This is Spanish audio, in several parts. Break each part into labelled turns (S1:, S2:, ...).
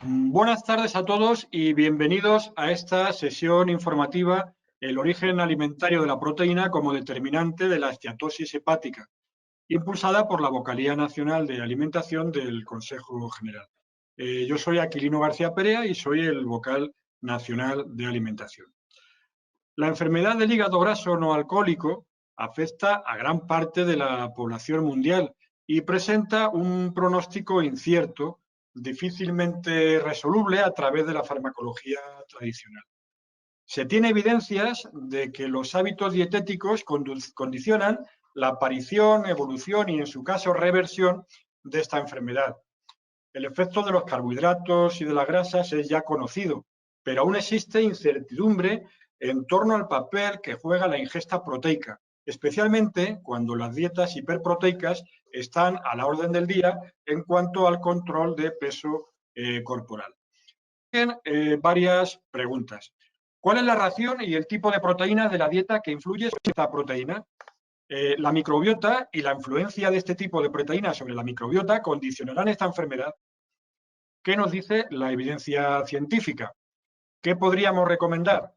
S1: Buenas tardes a todos y bienvenidos a esta sesión informativa, el origen alimentario de la proteína como determinante de la esteatosis hepática, impulsada por la Vocalía Nacional de Alimentación del Consejo General. Yo soy Aquilino García Perea y soy el vocal nacional de alimentación. La enfermedad del hígado graso no alcohólico afecta a gran parte de la población mundial y presenta un pronóstico incierto, difícilmente resoluble a través de la farmacología tradicional. Se tiene evidencias de que los hábitos dietéticos condicionan la aparición, evolución y, en su caso, reversión de esta enfermedad. El efecto de los carbohidratos y de las grasas es ya conocido, pero aún existe incertidumbre en torno al papel que juega la ingesta proteica, especialmente cuando las dietas hiperproteicas están a la orden del día en cuanto al control de peso corporal. Bien, varias preguntas. ¿Cuál es la ración y el tipo de proteínas de la dieta que influye sobre esta proteína? La microbiota y la influencia de este tipo de proteínas sobre la microbiota condicionarán esta enfermedad. ¿Qué nos dice la evidencia científica? ¿Qué podríamos recomendar?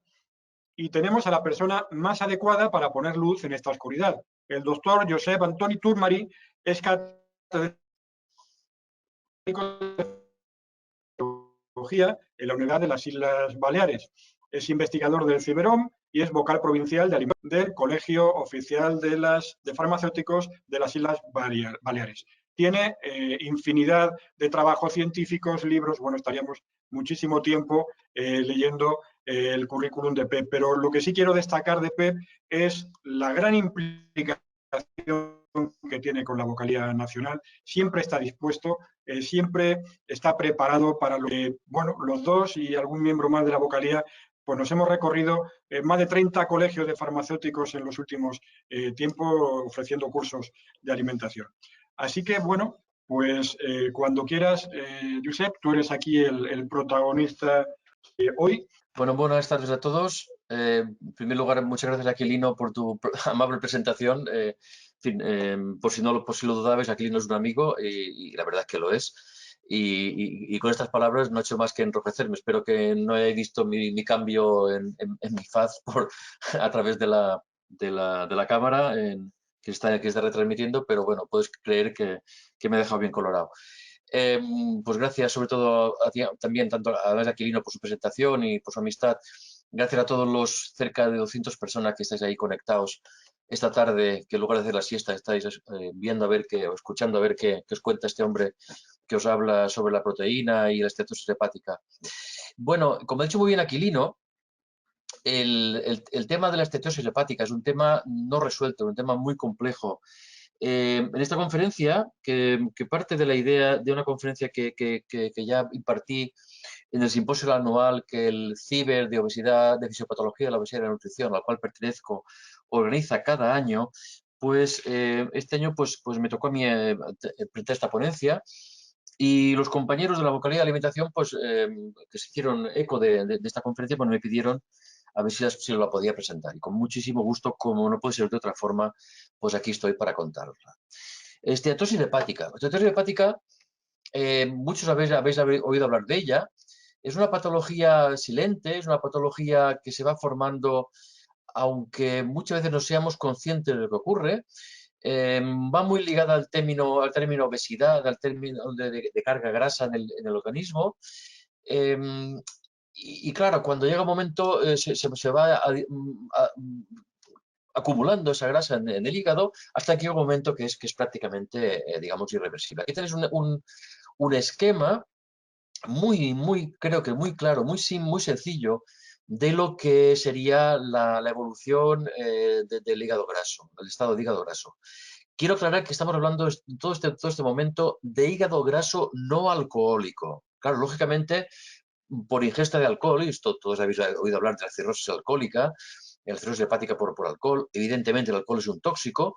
S1: Y tenemos a la persona más adecuada para poner luz en esta oscuridad. El doctor Josep Antoni Turmari es catedrático de Biología en la Universidad de las Islas Baleares. Es investigador del CIBEROM y es vocal provincial de alimentos del Colegio Oficial de Farmacéuticos de las Islas Baleares. Tiene infinidad de trabajos científicos, libros, bueno, estaríamos muchísimo tiempo leyendo el currículum de Pep, pero lo que sí quiero destacar de Pep es la gran implicación que tiene con la vocalía nacional, siempre está dispuesto, siempre está preparado para lo que, bueno, los dos y algún miembro más de la vocalía, pues nos hemos recorrido más de 30 colegios de farmacéuticos en los últimos tiempos ofreciendo cursos de alimentación. Así que, bueno, pues cuando quieras, Josep, tú eres aquí el protagonista hoy.
S2: Bueno, buenas tardes a todos. En primer lugar, muchas gracias, Aquilino, por tu amable presentación. En fin, por si lo dudabais, Aquilino es un amigo y la verdad es que lo es. Y con estas palabras no he hecho más que enrojecerme. Espero que no hayáis visto mi cambio en mi faz a través de la cámara que está retransmitiendo, pero bueno, puedes creer que me he dejado bien colorado. Pues gracias sobre todo a ti, también tanto a Aquilino por su presentación y por su amistad. Gracias a todos los cerca de 200 personas que estáis ahí conectados esta tarde, que en lugar de hacer la siesta estáis viendo a ver o escuchando a ver qué os cuenta este hombre que os habla sobre la proteína y la esteatosis hepática. Bueno, como ha dicho muy bien Aquilino, el tema de la esteatosis hepática es un tema no resuelto, un tema muy complejo. En esta conferencia, que parte de la idea de una conferencia que ya impartí en el simposio anual que el CIBER de obesidad, de fisiopatología de la obesidad y la nutrición, al cual pertenezco, organiza cada año, pues este año pues me tocó a mí presentar esta ponencia y los compañeros de la vocalía de alimentación pues que se hicieron eco de esta conferencia pues me pidieron a ver si lo podía presentar. Y con muchísimo gusto, como no puede ser de otra forma, pues aquí estoy para contarosla. Esteatosis hepática. Esteatosis hepática, muchos habéis oído hablar de ella. Es una patología silente, es una patología que se va formando, aunque muchas veces no seamos conscientes de lo que ocurre. Va muy ligada al término obesidad, al término de carga grasa en el organismo. Y claro, cuando llega un momento se va acumulando esa grasa en el hígado hasta que llega un momento que es prácticamente, digamos, irreversible. Aquí tenéis un esquema creo que muy claro, muy sencillo de lo que sería la evolución del hígado graso, del estado de hígado graso. Quiero aclarar que estamos hablando todo este momento de hígado graso no alcohólico. Claro, lógicamente, por ingesta de alcohol, y esto todos habéis oído hablar de la cirrosis alcohólica, la cirrosis hepática por alcohol, evidentemente el alcohol es un tóxico,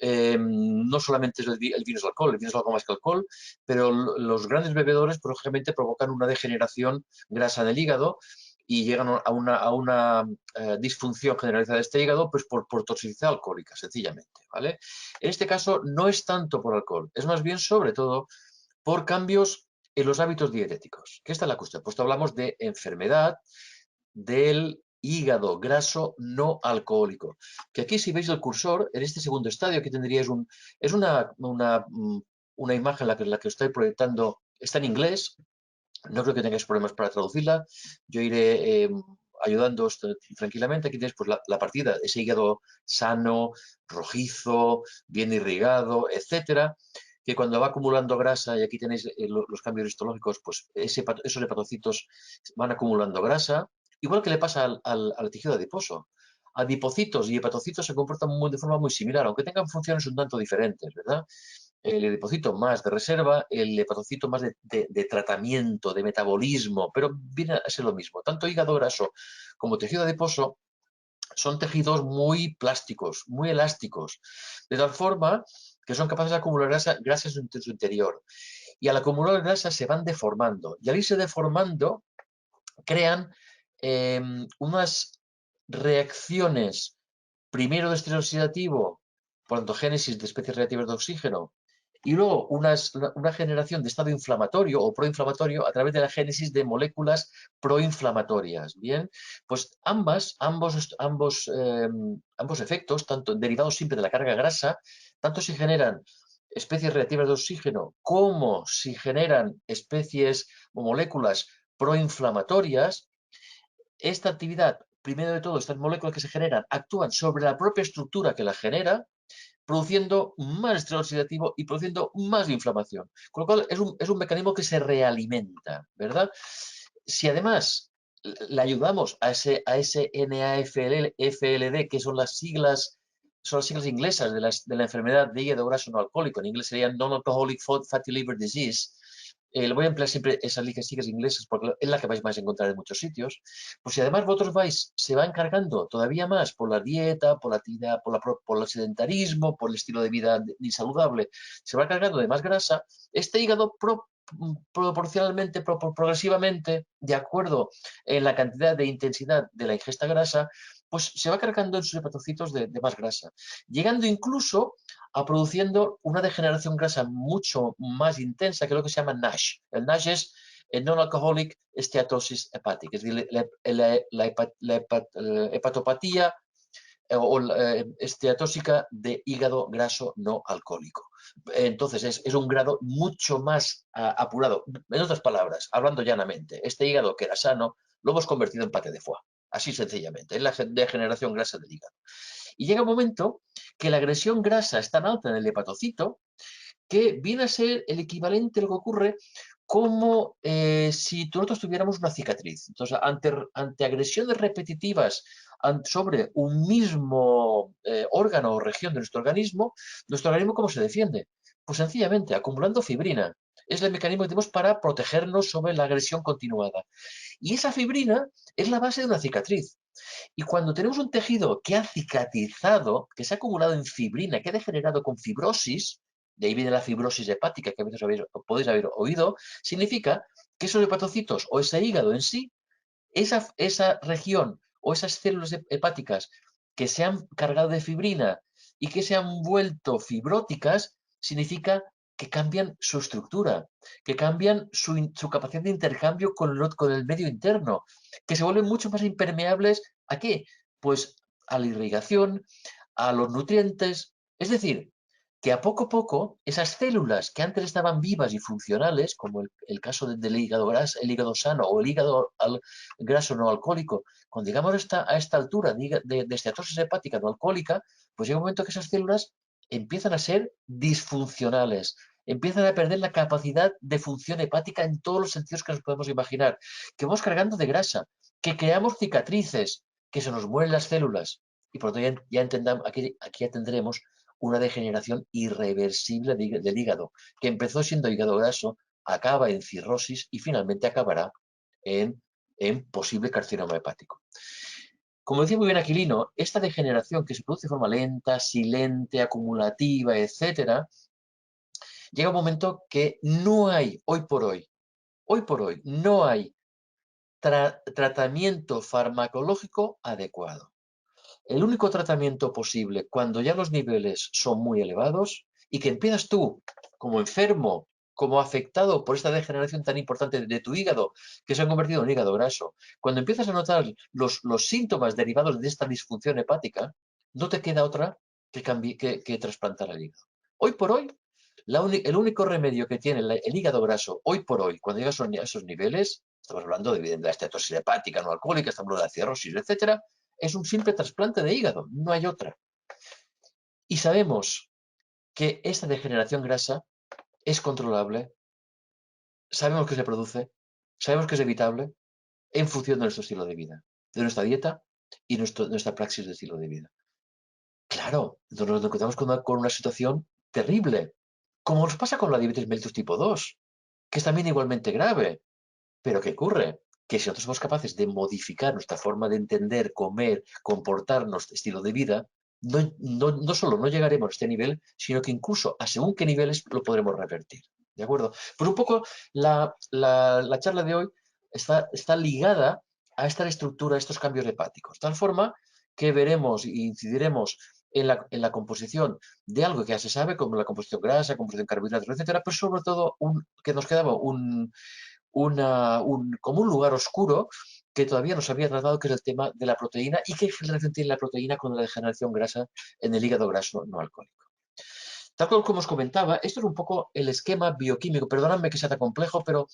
S2: no solamente es el vino es alcohol, el vino es algo más que alcohol, pero los grandes bebedores, lógicamente, provocan una degeneración grasa del hígado y llegan a una disfunción generalizada de este hígado pues por toxicidad alcohólica, sencillamente, ¿vale? En este caso no es tanto por alcohol, es más bien sobre todo por cambios en los hábitos dietéticos. ¿Qué está la cuestión? Pues hablamos de enfermedad del hígado graso no alcohólico. Que aquí, si veis el cursor, en este segundo estadio, aquí tendríais es una imagen la que estoy proyectando, está en inglés, no creo que tengáis problemas para traducirla, yo iré ayudándoos tranquilamente. Aquí tenéis pues, la partida, ese hígado sano, rojizo, bien irrigado, etcétera, que cuando va acumulando grasa, y aquí tenéis los cambios histológicos, pues esos hepatocitos van acumulando grasa, igual que le pasa al tejido adiposo. Adipocitos y hepatocitos se comportan de forma muy similar, aunque tengan funciones un tanto diferentes, ¿verdad? El adipocito más de reserva, el hepatocito más de tratamiento, de metabolismo, pero viene a ser lo mismo. Tanto hígado graso como tejido adiposo son tejidos muy plásticos, muy elásticos, de tal forma que son capaces de acumular grasas en su interior. Y al acumular grasa se van deformando. Y al irse deformando, crean unas reacciones, primero de estrés oxidativo, por antogénesis de especies reactivas de oxígeno, y luego una generación de estado inflamatorio o proinflamatorio a través de la génesis de moléculas proinflamatorias. Bien, pues ambos efectos, tanto derivados siempre de la carga grasa, tanto si generan especies reactivas de oxígeno como si generan especies o moléculas proinflamatorias, esta actividad, primero de todo, estas moléculas que se generan actúan sobre la propia estructura que la genera, produciendo más estrés oxidativo y produciendo más inflamación. Con lo cual es un mecanismo que se realimenta, ¿verdad? Si además le ayudamos a ese NAFLD, que son las siglas inglesas de la enfermedad de hígado graso no alcohólico, en inglés sería Non-Alcoholic Fatty Liver Disease. Le voy a emplear siempre esas siglas inglesas porque es la que vais a encontrar en muchos sitios. Pues si además vosotros se va encargando todavía más por la dieta, por la actividad, por el sedentarismo, por el estilo de vida insaludable, se va cargando de más grasa, este hígado proporcionalmente, progresivamente, de acuerdo en la cantidad de intensidad de la ingesta grasa, pues se va cargando en sus hepatocitos de más grasa, llegando incluso a produciendo una degeneración grasa mucho más intensa, que es lo que se llama NASH. El NASH es el Non-Alcoholic Steatosis Hepatic, es decir, la hepatopatía o esteatóxica de hígado graso no alcohólico. Entonces es un grado mucho más apurado. En otras palabras, hablando llanamente, este hígado que era sano lo hemos convertido en pate de foie. Así sencillamente, es la degeneración grasa del hígado. Y llega un momento que la agresión grasa es tan alta en el hepatocito que viene a ser el equivalente a lo que ocurre como si nosotros tuviéramos una cicatriz. Entonces, ante agresiones repetitivas sobre un mismo órgano o región de nuestro organismo ¿cómo se defiende? Pues sencillamente, acumulando fibrina. Es el mecanismo que tenemos para protegernos sobre la agresión continuada. Y esa fibrina es la base de una cicatriz. Y cuando tenemos un tejido que ha cicatrizado, que se ha acumulado en fibrina, que ha degenerado con fibrosis, de ahí viene la fibrosis hepática que a veces podéis haber oído, significa que esos hepatocitos o ese hígado en sí, esa región o esas células hepáticas que se han cargado de fibrina y que se han vuelto fibróticas, significa que cambian su estructura, que cambian su capacidad de intercambio con el medio interno, que se vuelven mucho más impermeables ¿a qué? Pues a la irrigación, a los nutrientes. Es decir, que a poco esas células que antes estaban vivas y funcionales, como el caso del hígado graso, el hígado sano o el hígado graso no alcohólico, cuando llegamos a esta altura de esteatosis hepática no alcohólica, pues llega un momento que esas células empiezan a ser disfuncionales, empiezan a perder la capacidad de función hepática en todos los sentidos que nos podemos imaginar, que vamos cargando de grasa, que creamos cicatrices, que se nos mueren las células. Y por lo tanto ya entendamos, aquí ya tendremos una degeneración irreversible del hígado, que empezó siendo hígado graso, acaba en cirrosis y finalmente acabará en posible carcinoma hepático. Como decía muy bien Aquilino, esta degeneración que se produce de forma lenta, silente, acumulativa, etcétera, llega un momento que no hay, hoy por hoy, no hay tratamiento farmacológico adecuado. El único tratamiento posible cuando ya los niveles son muy elevados y que empiezas tú como enfermo como afectado por esta degeneración tan importante de tu hígado, que se ha convertido en hígado graso, cuando empiezas a notar los síntomas derivados de esta disfunción hepática, no te queda otra que trasplantar el hígado. Hoy por hoy, el único remedio que tiene el hígado graso, hoy por hoy, cuando llegas a esos niveles, estamos hablando de la esteatosis hepática no alcohólica, estamos hablando de la cirrosis, etcétera, es un simple trasplante de hígado, no hay otra. Y sabemos que esta degeneración grasa es controlable, sabemos que se produce, sabemos que es evitable en función de nuestro estilo de vida, de nuestra dieta y nuestra praxis de estilo de vida. Claro, nos encontramos con una situación terrible, como nos pasa con la diabetes mellitus tipo 2, que es también igualmente grave. Pero ¿qué ocurre? Que si nosotros somos capaces de modificar nuestra forma de entender, comer, comportarnos, estilo de vida, no solo no llegaremos a este nivel, sino que incluso a según qué niveles lo podremos revertir. ¿De acuerdo? Pues un poco la charla de hoy está ligada a esta estructura, a estos cambios hepáticos. De tal forma que veremos e incidiremos en la composición de algo que ya se sabe, como la composición grasa, composición carbohidratos, etcétera, pero sobre todo que nos quedaba como un lugar oscuro que todavía no se había tratado, que es el tema de la proteína y qué relación tiene la proteína con la degeneración grasa en el hígado graso no alcohólico. Tal como os comentaba, esto es un poco el esquema bioquímico. Perdonadme que sea tan complejo, pero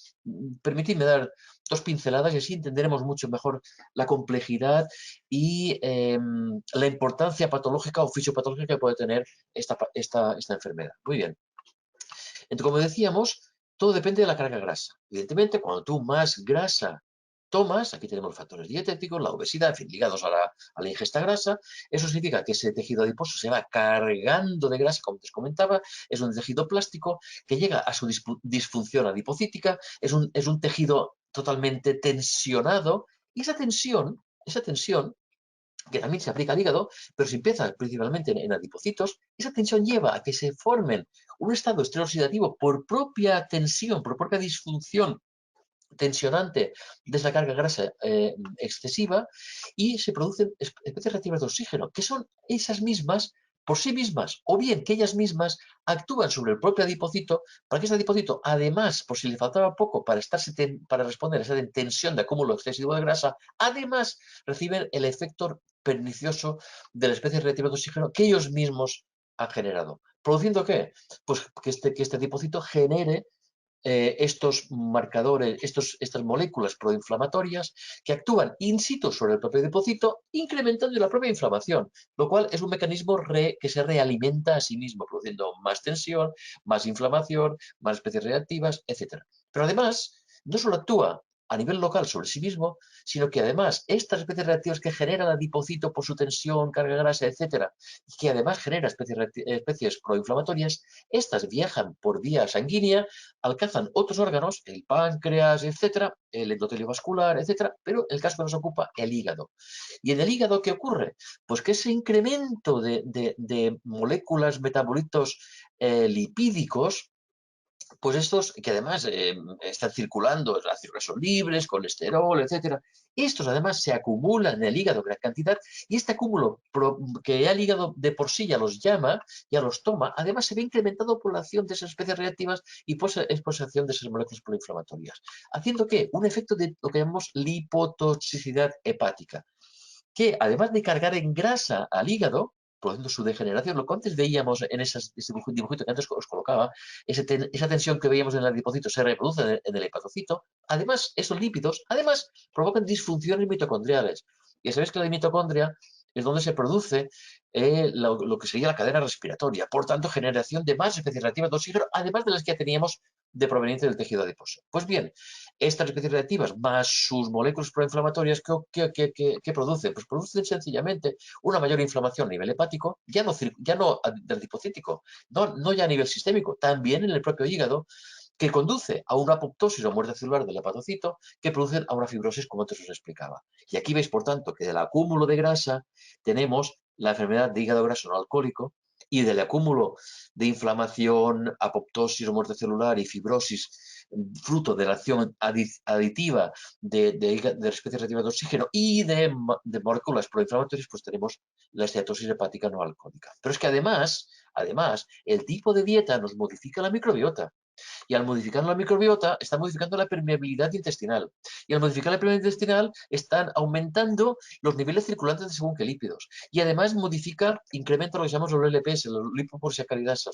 S2: permitidme dar dos pinceladas y así entenderemos mucho mejor la complejidad y la importancia patológica o fisiopatológica que puede tener esta enfermedad. Muy bien. Entonces, como decíamos, todo depende de la carga grasa. Evidentemente, cuando tú más grasa tomas, aquí tenemos los factores dietéticos, la obesidad, en fin, ligados a la ingesta grasa, eso significa que ese tejido adiposo se va cargando de grasa, como te comentaba, es un tejido plástico que llega a su disfunción adipocítica, es un tejido totalmente tensionado, y esa tensión que también se aplica al hígado, pero se empieza principalmente en adipocitos, esa tensión lleva a que se formen un estado esteroxidativo por propia tensión, por propia disfunción tensionante de esa carga grasa excesiva, y se producen especies reactivas de oxígeno, que son esas mismas por sí mismas, o bien que ellas mismas actúan sobre el propio adipocito, para que ese adipocito, además, por si le faltaba poco para responder a esa tensión de acúmulo excesivo de grasa, además reciben el efecto pernicioso de las especies reactivas de oxígeno que ellos mismos han generado. ¿Produciendo qué? Pues que este adipocito genere estos marcadores, estas moléculas proinflamatorias que actúan in situ sobre el propio adipocito, incrementando la propia inflamación, lo cual es un mecanismo que se realimenta a sí mismo, produciendo más tensión, más inflamación, más especies reactivas, etc. Pero además, no solo actúa a nivel local sobre sí mismo, sino que además estas especies reactivas que genera el adipocito por su tensión, carga grasa, etc., y que además genera especies proinflamatorias, estas viajan por vía sanguínea, alcanzan otros órganos, el páncreas, etcétera, el endotelio vascular, etcétera, pero el caso que nos ocupa, el hígado. ¿Y en el hígado qué ocurre? Pues que ese incremento de moléculas, metabolitos lipídicos, pues estos que además están circulando, ácidos grasos libres, colesterol, etcétera, estos además se acumulan en el hígado en gran cantidad, y este acúmulo que ya el hígado de por sí ya los llama, ya los toma, además se ve incrementado por la acción de esas especies reactivas y por exposición de esas moléculas proinflamatorias, haciendo que un efecto de lo que llamamos lipotoxicidad hepática, que además de cargar en grasa al hígado, produciendo su degeneración, lo que antes veíamos en ese dibujito que antes os colocaba, esa tensión que veíamos en el adipocito se reproduce en el hepatocito, además esos lípidos, además provocan disfunciones mitocondriales. Y sabéis que la mitocondria es donde se produce lo que sería la cadena respiratoria, por tanto generación de más especies reactivas de oxígeno, además de las que ya teníamos de proveniente del tejido adiposo. Pues bien, estas especies reactivas más sus moléculas proinflamatorias, ¿qué producen? Pues producen sencillamente una mayor inflamación a nivel hepático, ya no del adipocítico, no ya a nivel sistémico, también en el propio hígado, que conduce a una apoptosis o muerte celular del hepatocito, que producen a una fibrosis, como antes os explicaba. Y aquí veis, por tanto, que del acúmulo de grasa tenemos la enfermedad de hígado graso no alcohólico, y del acúmulo de inflamación, apoptosis o muerte celular y fibrosis, fruto de la acción aditiva de especies reactivas de oxígeno y de moléculas proinflamatorias, pues tenemos la esteatosis hepática no alcohólica. Pero es que además, el tipo de dieta nos modifica la microbiota. Y al modificar la microbiota, está modificando la permeabilidad intestinal. Y al modificar la permeabilidad intestinal, están aumentando los niveles circulantes de según qué lípidos. Y además incrementa lo que llamamos los LPS, los lipopolisacáridos.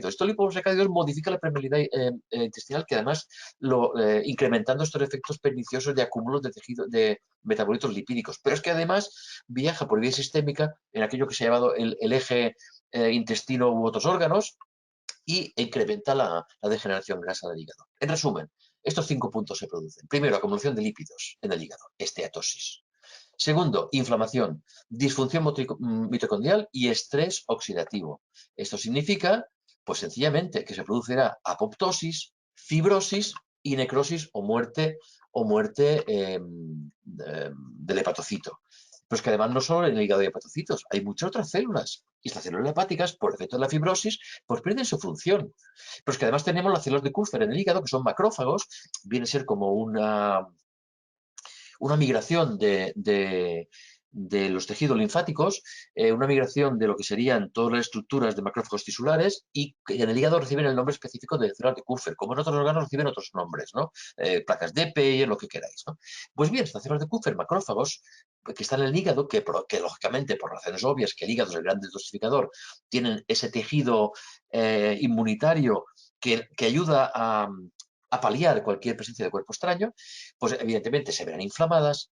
S2: Estos lipopolisacáridos modifican la permeabilidad intestinal, que además, incrementando estos efectos perniciosos de acúmulos de tejido, de metabolitos lipídicos. Pero es que además viaja por vía sistémica en aquello que se ha llamado el eje intestino u otros órganos, y incrementa la degeneración grasa del hígado. En resumen, estos 5 puntos se producen. Primero, acumulación de lípidos en el hígado, esteatosis. Segundo, inflamación, disfunción mitocondrial y estrés oxidativo. Esto significa, pues sencillamente, que se producirá apoptosis, fibrosis y necrosis o muerte del hepatocito. Pero es que además no solo en el hígado hay hepatocitos, hay muchas otras células. Y estas células hepáticas, por efecto de la fibrosis, pues pierden su función. Pero es que además tenemos las células de Kupffer en el hígado, que son macrófagos, viene a ser como una migración de los tejidos linfáticos, una migración de lo que serían todas las estructuras de macrófagos tisulares, y que en el hígado reciben el nombre específico de células de Kupffer, como en otros órganos reciben otros nombres, ¿no? Placas de Peyer, lo que queráis, ¿no? Pues bien, estas células de Kupffer, macrófagos, que están en el hígado, que lógicamente, por razones obvias, que el hígado es el gran detoxificador, tienen ese tejido inmunitario que ayuda a paliar cualquier presencia de cuerpo extraño, pues evidentemente se verán inflamadas,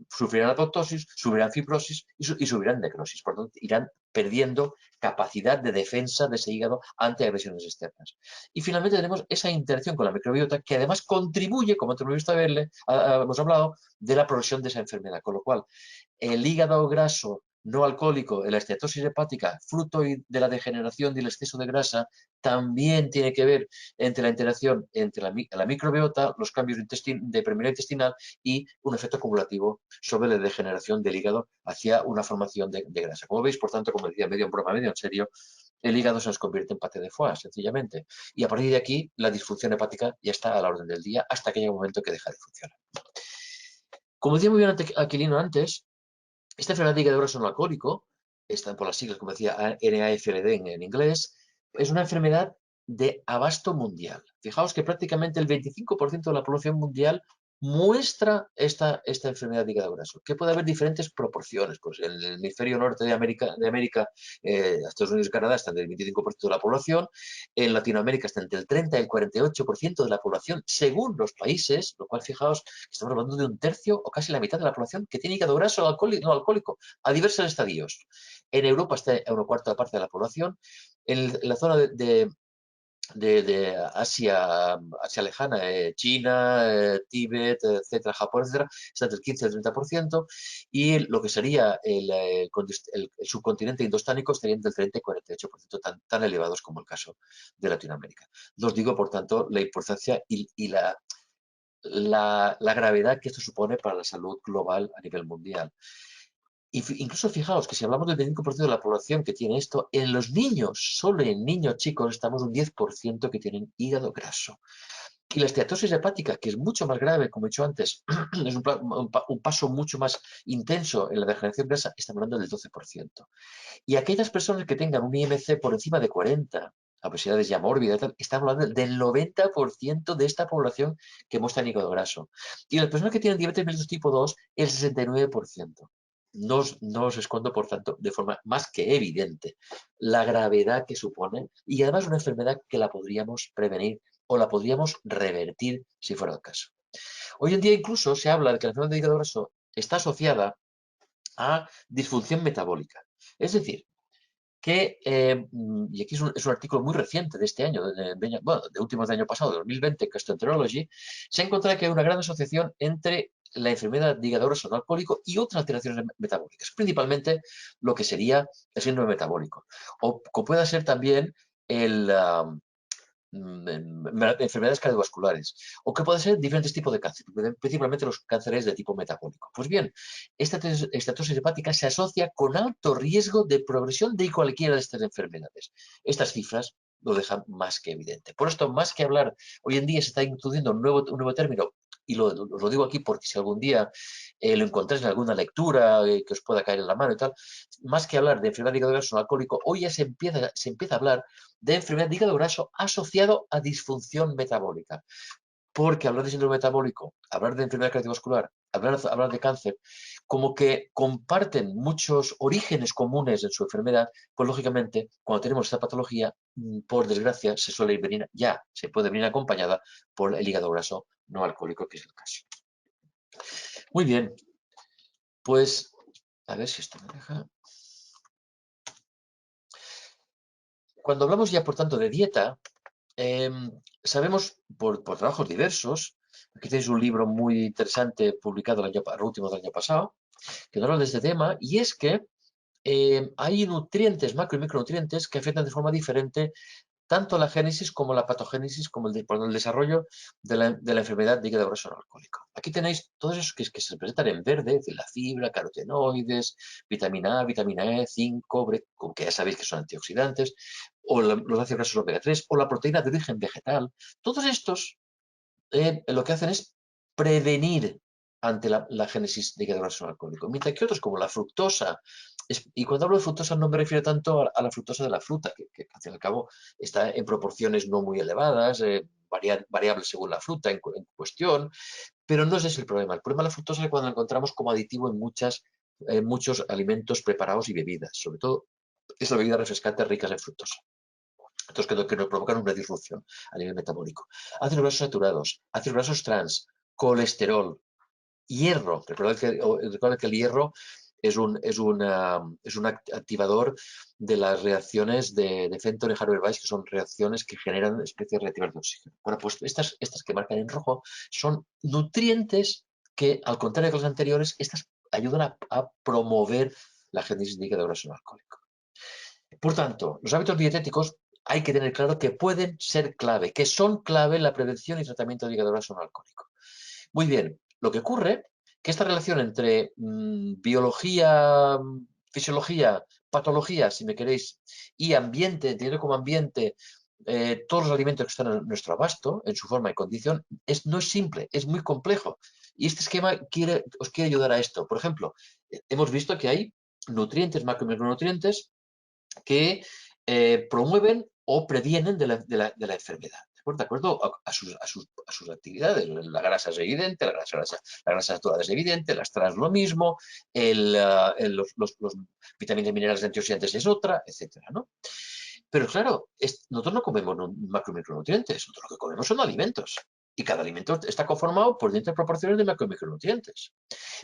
S2: sufrirán apoptosis, sufrirán fibrosis y sufrirán necrosis. Por lo tanto, irán perdiendo capacidad de defensa de ese hígado ante agresiones externas. Y finalmente tenemos esa interacción con la microbiota, que además contribuye, como hemos hablado, de la progresión de esa enfermedad. Con lo cual, el hígado graso no alcohólico, la esteatosis hepática, fruto de la degeneración y el exceso de grasa, también tiene que ver entre la interacción entre la microbiota, los cambios de permeabilidad intestinal y un efecto acumulativo sobre la degeneración del hígado hacia una formación de grasa. Como veis, por tanto, como decía, medio en broma, medio en serio, el hígado se nos convierte en paté de foie, sencillamente. Y a partir de aquí, la disfunción hepática ya está a la orden del día hasta que llega un momento que deja de funcionar. Como decía muy bien Aquilino antes, esta enfermedad de hígado graso no alcohólico, están por las siglas, como decía, NAFLD en inglés, es una enfermedad de abasto mundial. Fijaos que prácticamente el 25% de la población mundial muestra esta enfermedad de hígado graso, que puede haber diferentes proporciones. Pues en el hemisferio norte de América, Estados Unidos y Canadá, están del 25% de la población. En Latinoamérica está entre el 30 y el 48% de la población, según los países, lo cual, fijaos, estamos hablando de un tercio o casi la mitad de la población que tiene hígado graso no alcohólico, a diversos estadios. En Europa está a una cuarta parte de la población. En la zona de Asia lejana, China, Tíbet, etcétera, Japón, etcétera, está entre el 15 y el 30%, y lo que sería el subcontinente indostánico estaría entre el 30 y 48%, tan elevados como el caso de Latinoamérica. Os digo, por tanto, la importancia y la gravedad que esto supone para la salud global a nivel mundial. Incluso fijaos que si hablamos del 25% de la población que tiene esto, en los niños, solo en niños chicos, estamos un 10% que tienen hígado graso. Y la esteatosis hepática, que es mucho más grave, como he dicho antes, es un paso mucho más intenso en la degeneración grasa, estamos hablando del 12%. Y aquellas personas que tengan un IMC por encima de 40, obesidades ya mórbidas, estamos hablando del 90% de esta población que muestra hígado graso. Y las personas que tienen diabetes mellitus tipo 2, el 69%. No os escondo, por tanto, de forma más que evidente la gravedad que supone, y además una enfermedad que la podríamos prevenir o la podríamos revertir si fuera el caso. Hoy en día incluso se habla de que la enfermedad de hígado graso está asociada a disfunción metabólica. Es decir, que, y aquí es un artículo muy reciente de este año, de últimos del año pasado, de 2020, Gastroenterology, se ha encontrado que hay una gran asociación entre la enfermedad de hígado graso no alcohólico y otras alteraciones metabólicas, principalmente lo que sería el síndrome metabólico, o puede ser también enfermedades cardiovasculares, o que pueden ser diferentes tipos de cáncer, principalmente los cánceres de tipo metabólico. Pues bien, esta esteatosis hepática se asocia con alto riesgo de progresión de cualquiera de estas enfermedades. Estas cifras lo dejan más que evidente. Por esto, más que hablar, hoy en día se está introduciendo un nuevo término y os lo digo aquí porque si algún día lo encontráis en alguna lectura que os pueda caer en la mano y tal, más que hablar de enfermedad de hígado graso no alcohólico, hoy ya se empieza a hablar de enfermedad de hígado graso asociado a disfunción metabólica. Porque hablar de síndrome metabólico, hablar de enfermedad cardiovascular, hablar de cáncer, como que comparten muchos orígenes comunes en su enfermedad, pues lógicamente, cuando tenemos esta patología, por desgracia, se puede venir acompañada por el hígado graso no alcohólico, que es el caso. Muy bien, pues a ver si esto me deja. Cuando hablamos ya, por tanto, de dieta, sabemos por trabajos diversos, aquí tenéis un libro muy interesante publicado el último del año pasado, que nos habla de este tema, y es que hay nutrientes, macro y micronutrientes, que afectan de forma diferente tanto la génesis como la patogénesis, como el desarrollo de la enfermedad de hígado graso no alcohólico. Aquí tenéis todos esos que se presentan en verde, es decir, la fibra, carotenoides, vitamina A, vitamina E, zinc, cobre, que ya sabéis que son antioxidantes, o los ácidos grasos omega 3, o la proteína de origen vegetal. Todos estos lo que hacen es prevenir ante la génesis de hígado graso no alcohólico, mientras que otros como la fructosa, y cuando hablo de fructosa no me refiero tanto a la fructosa de la fruta, que al fin y al cabo está en proporciones no muy elevadas, variables según la fruta en cuestión, pero no ese es el problema. El problema de la fructosa es cuando la encontramos como aditivo en muchos alimentos preparados y bebidas, sobre todo estas bebidas refrescantes ricas en fructosa. Entonces, que nos provocan una disrupción a nivel metabólico. Ácidos grasos saturados, ácidos grasos trans, colesterol, hierro. Recuerda que el hierro es un activador de las reacciones de Fenton y Haber-Weiss, que son reacciones que generan especies reactivas de oxígeno. Bueno, pues estas que marcan en rojo son nutrientes que, al contrario que los anteriores, estas ayudan a promover la génesis de hígado graso no alcohólico. Por tanto, los hábitos dietéticos hay que tener claro que pueden ser clave, que son clave en la prevención y tratamiento de hígado graso no alcohólico. Muy bien, lo que ocurre que esta relación entre biología, fisiología, patología, si me queréis, y ambiente, entendiendo como ambiente todos los alimentos que están en nuestro abasto, en su forma y condición, no es simple, es muy complejo. Y este esquema os quiere ayudar a esto. Por ejemplo, hemos visto que hay nutrientes, macro y micronutrientes, que promueven o previenen de la enfermedad. De acuerdo a sus actividades. La grasa es evidente, la grasa saturada es evidente, las trans lo mismo, los vitaminas y minerales antioxidantes es otra, etcétera, ¿no? Pero claro, nosotros no comemos macro y micronutrientes, nosotros lo que comemos son alimentos. Y cada alimento está conformado por distintas proporciones de macro y micronutrientes.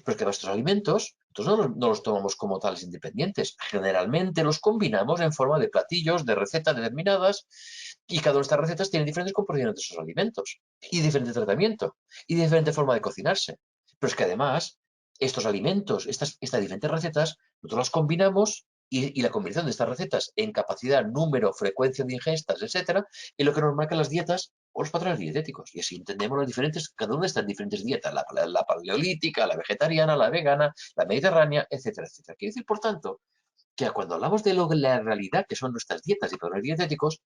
S2: Pero es que nuestros alimentos, nosotros no los tomamos como tales independientes. Generalmente los combinamos en forma de platillos, de recetas determinadas, y cada una de estas recetas tiene diferentes composiciones de esos alimentos, y diferente tratamiento, y diferente forma de cocinarse. Pero es que además, estos alimentos, estas diferentes recetas, nosotros las combinamos y la combinación de estas recetas en capacidad, número, frecuencia de ingestas, etcétera, es lo que nos marcan las dietas o los patrones dietéticos. Y así entendemos cada una de estas diferentes dietas, la paleolítica, la vegetariana, la vegana, la mediterránea, etcétera, etcétera. Quiere decir, por tanto, que cuando hablamos de la realidad que son nuestras dietas y patrones dietéticos,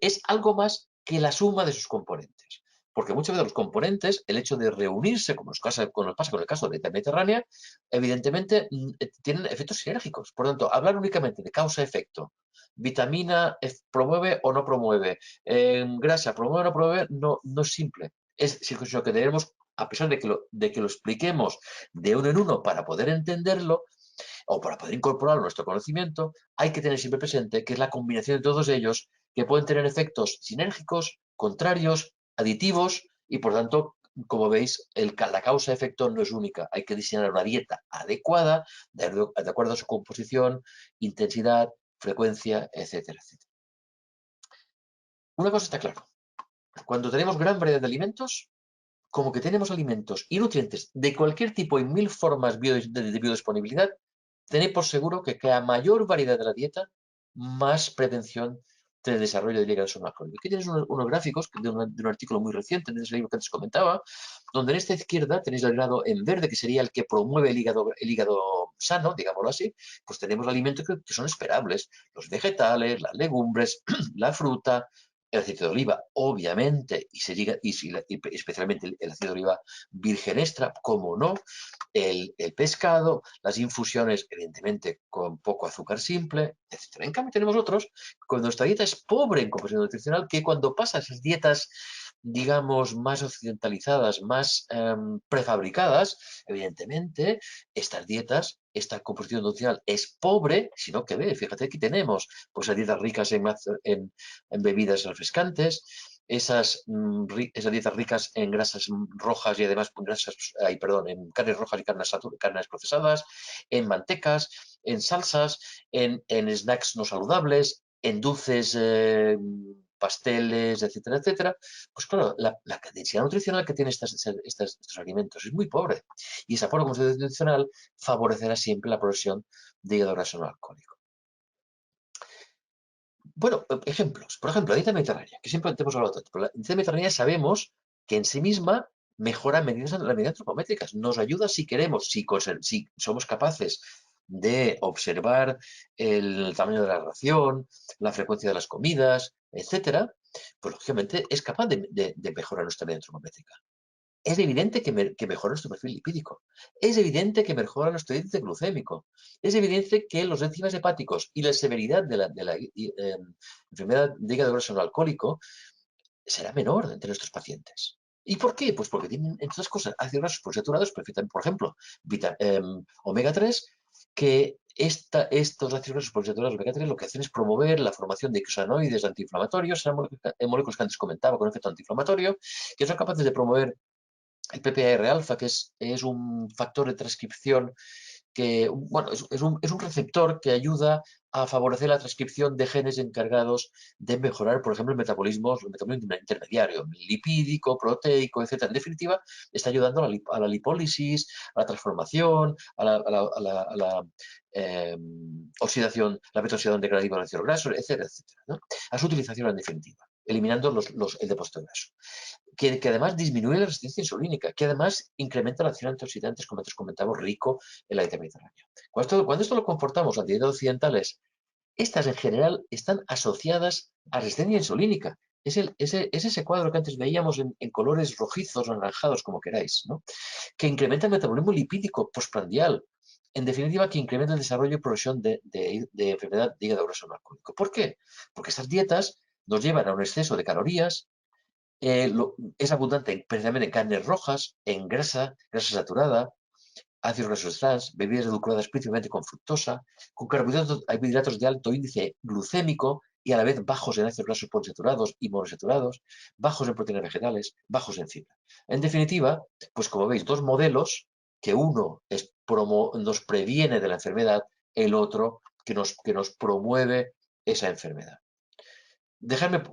S2: es algo más que la suma de sus componentes. Porque muchos de los componentes, el hecho de reunirse, como nos pasa con el caso de la dieta mediterránea, evidentemente tienen efectos sinérgicos. Por lo tanto, hablar únicamente de causa-efecto, vitamina promueve o no promueve, grasa promueve o no promueve, no es simple. Es sino que debemos, a pesar de que lo expliquemos de uno en uno para poder entenderlo, o para poder incorporarlo a nuestro conocimiento, hay que tener siempre presente que es la combinación de todos ellos que pueden tener efectos sinérgicos, contrarios, aditivos y por tanto, como veis, la causa-efecto no es única. Hay que diseñar una dieta adecuada de acuerdo a su composición, intensidad, frecuencia, etcétera, etcétera. Una cosa está clara. Cuando tenemos gran variedad de alimentos, como que tenemos alimentos y nutrientes de cualquier tipo y mil formas de biodisponibilidad, tened por seguro que a mayor variedad de la dieta, más prevención del desarrollo del hígado graso no alcohólico. Aquí tenéis unos gráficos de un artículo muy reciente, de ese libro que antes comentaba, donde en esta izquierda tenéis el grado en verde, que sería el que promueve el hígado sano, digámoslo así, pues tenemos alimentos que son esperables, los vegetales, las legumbres, la fruta, el aceite de oliva, obviamente, y especialmente el aceite de oliva virgen extra, como no, el pescado, las infusiones, evidentemente, con poco azúcar simple, etc. En cambio, tenemos otros, cuando nuestra dieta es pobre en composición nutricional, que cuando pasa esas dietas, digamos, más occidentalizadas, más prefabricadas, evidentemente, estas dietas, esta composición nutricional es pobre, sino que ve, fíjate, aquí tenemos pues las dietas ricas en bebidas refrescantes, esas dietas ricas en grasas rojas y además en carnes rojas y carnes procesadas, en mantecas, en salsas, en snacks no saludables, en dulces, pasteles, etcétera, etcétera. Pues claro, la densidad nutricional que tienen estos alimentos es muy pobre. Y esa pobre composición nutricional favorecerá siempre la progresión de hígado graso no alcohólico. Bueno, ejemplos. Por ejemplo, la dieta mediterránea, que siempre hemos hablado tanto. La dieta mediterránea sabemos que en sí misma mejora las medidas antropométricas. Nos ayuda si queremos, si somos capaces de observar el tamaño de la ración, la frecuencia de las comidas, etcétera, pues lógicamente es capaz de mejorar nuestra medida antropométrica. Es evidente que mejora nuestro perfil lipídico. Es evidente que mejora nuestro índice glucémico. Es evidente que los enzimas hepáticos y la severidad de la enfermedad de hígado graso no alcohólico será menor entre nuestros pacientes. ¿Y por qué? Pues porque tienen, entre otras cosas, ácidos grasos poliinsaturados, por ejemplo, omega 3, que estos ácidos grasos poliinsaturados omega 3 lo que hacen es promover la formación de icosanoides antiinflamatorios, moléculas que antes comentaba con efecto antiinflamatorio, que son capaces de promover el PPAR-alfa, que es un factor de transcripción que, bueno, es un receptor que ayuda a favorecer la transcripción de genes encargados de mejorar, por ejemplo, el metabolismo intermediario, lipídico, proteico, etc. En definitiva, está ayudando a la lipólisis, a la transformación, a la oxidación, la beta-oxidación degradativa de ácidos grasos, etcétera, etcétera, ¿no? A su utilización en definitiva, eliminando el depósito graso. Que además disminuye la resistencia insulínica, que además incrementa la acción antioxidantes, como antes comentamos, rico en la dieta mediterránea. Cuando esto lo comportamos ante dietas occidentales, estas en general están asociadas a resistencia insulínica. Es ese cuadro que antes veíamos en colores rojizos o anaranjados, como queráis, ¿no? Que incrementa el metabolismo lipídico postprandial. En definitiva, que incrementa el desarrollo y progresión de enfermedad de hígado graso no alcohólico. ¿Por qué? Porque estas dietas nos llevan a un exceso de calorías, es abundante precisamente en carnes rojas, en grasa saturada, ácidos grasos trans, bebidas edulcoradas principalmente con fructosa, con carbohidratos de alto índice glucémico y a la vez bajos en ácidos grasos poliinsaturados y monosaturados, bajos en proteínas vegetales, bajos en fibra. En definitiva, pues como veis, dos modelos que uno nos previene de la enfermedad, el otro que nos promueve esa enfermedad. Dejadme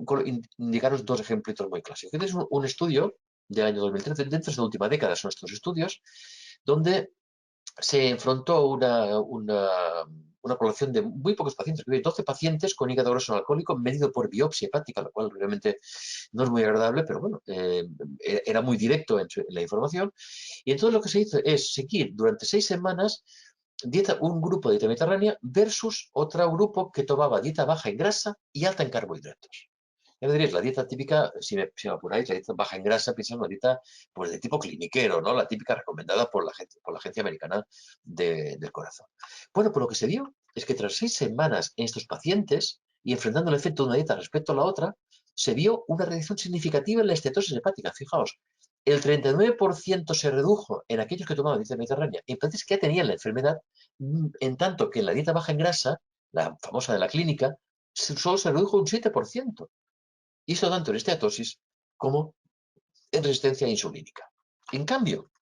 S2: indicaros dos ejemplitos muy clásicos. Este es un estudio del año 2013, dentro de esta última década son estos estudios, donde se enfrentó una población de muy pocos pacientes, 12 pacientes con hígado graso no alcohólico medido por biopsia hepática, lo cual realmente no es muy agradable, pero bueno, era muy directo en la información. Y entonces lo que se hizo es seguir durante 6 semanas un grupo de dieta mediterránea versus otro grupo que tomaba dieta baja en grasa y alta en carbohidratos. Ya me diréis, la dieta típica, si me apuráis, la dieta baja en grasa, piensa en una dieta pues, de tipo cliniquero, ¿no? La típica recomendada por la Agencia Americana del Corazón. Bueno, pues lo que se vio es que tras 6 semanas en estos pacientes y enfrentando el efecto de una dieta respecto a la otra, se vio una reducción significativa en la estetosis hepática. Fijaos, el 39% se redujo en aquellos que tomaban dieta mediterránea, en pacientes que ya tenían la enfermedad, en tanto que en la dieta baja en grasa, la famosa de la clínica, solo se redujo un 7%. Y eso tanto en esteatosis como en resistencia insulínica. En cambio,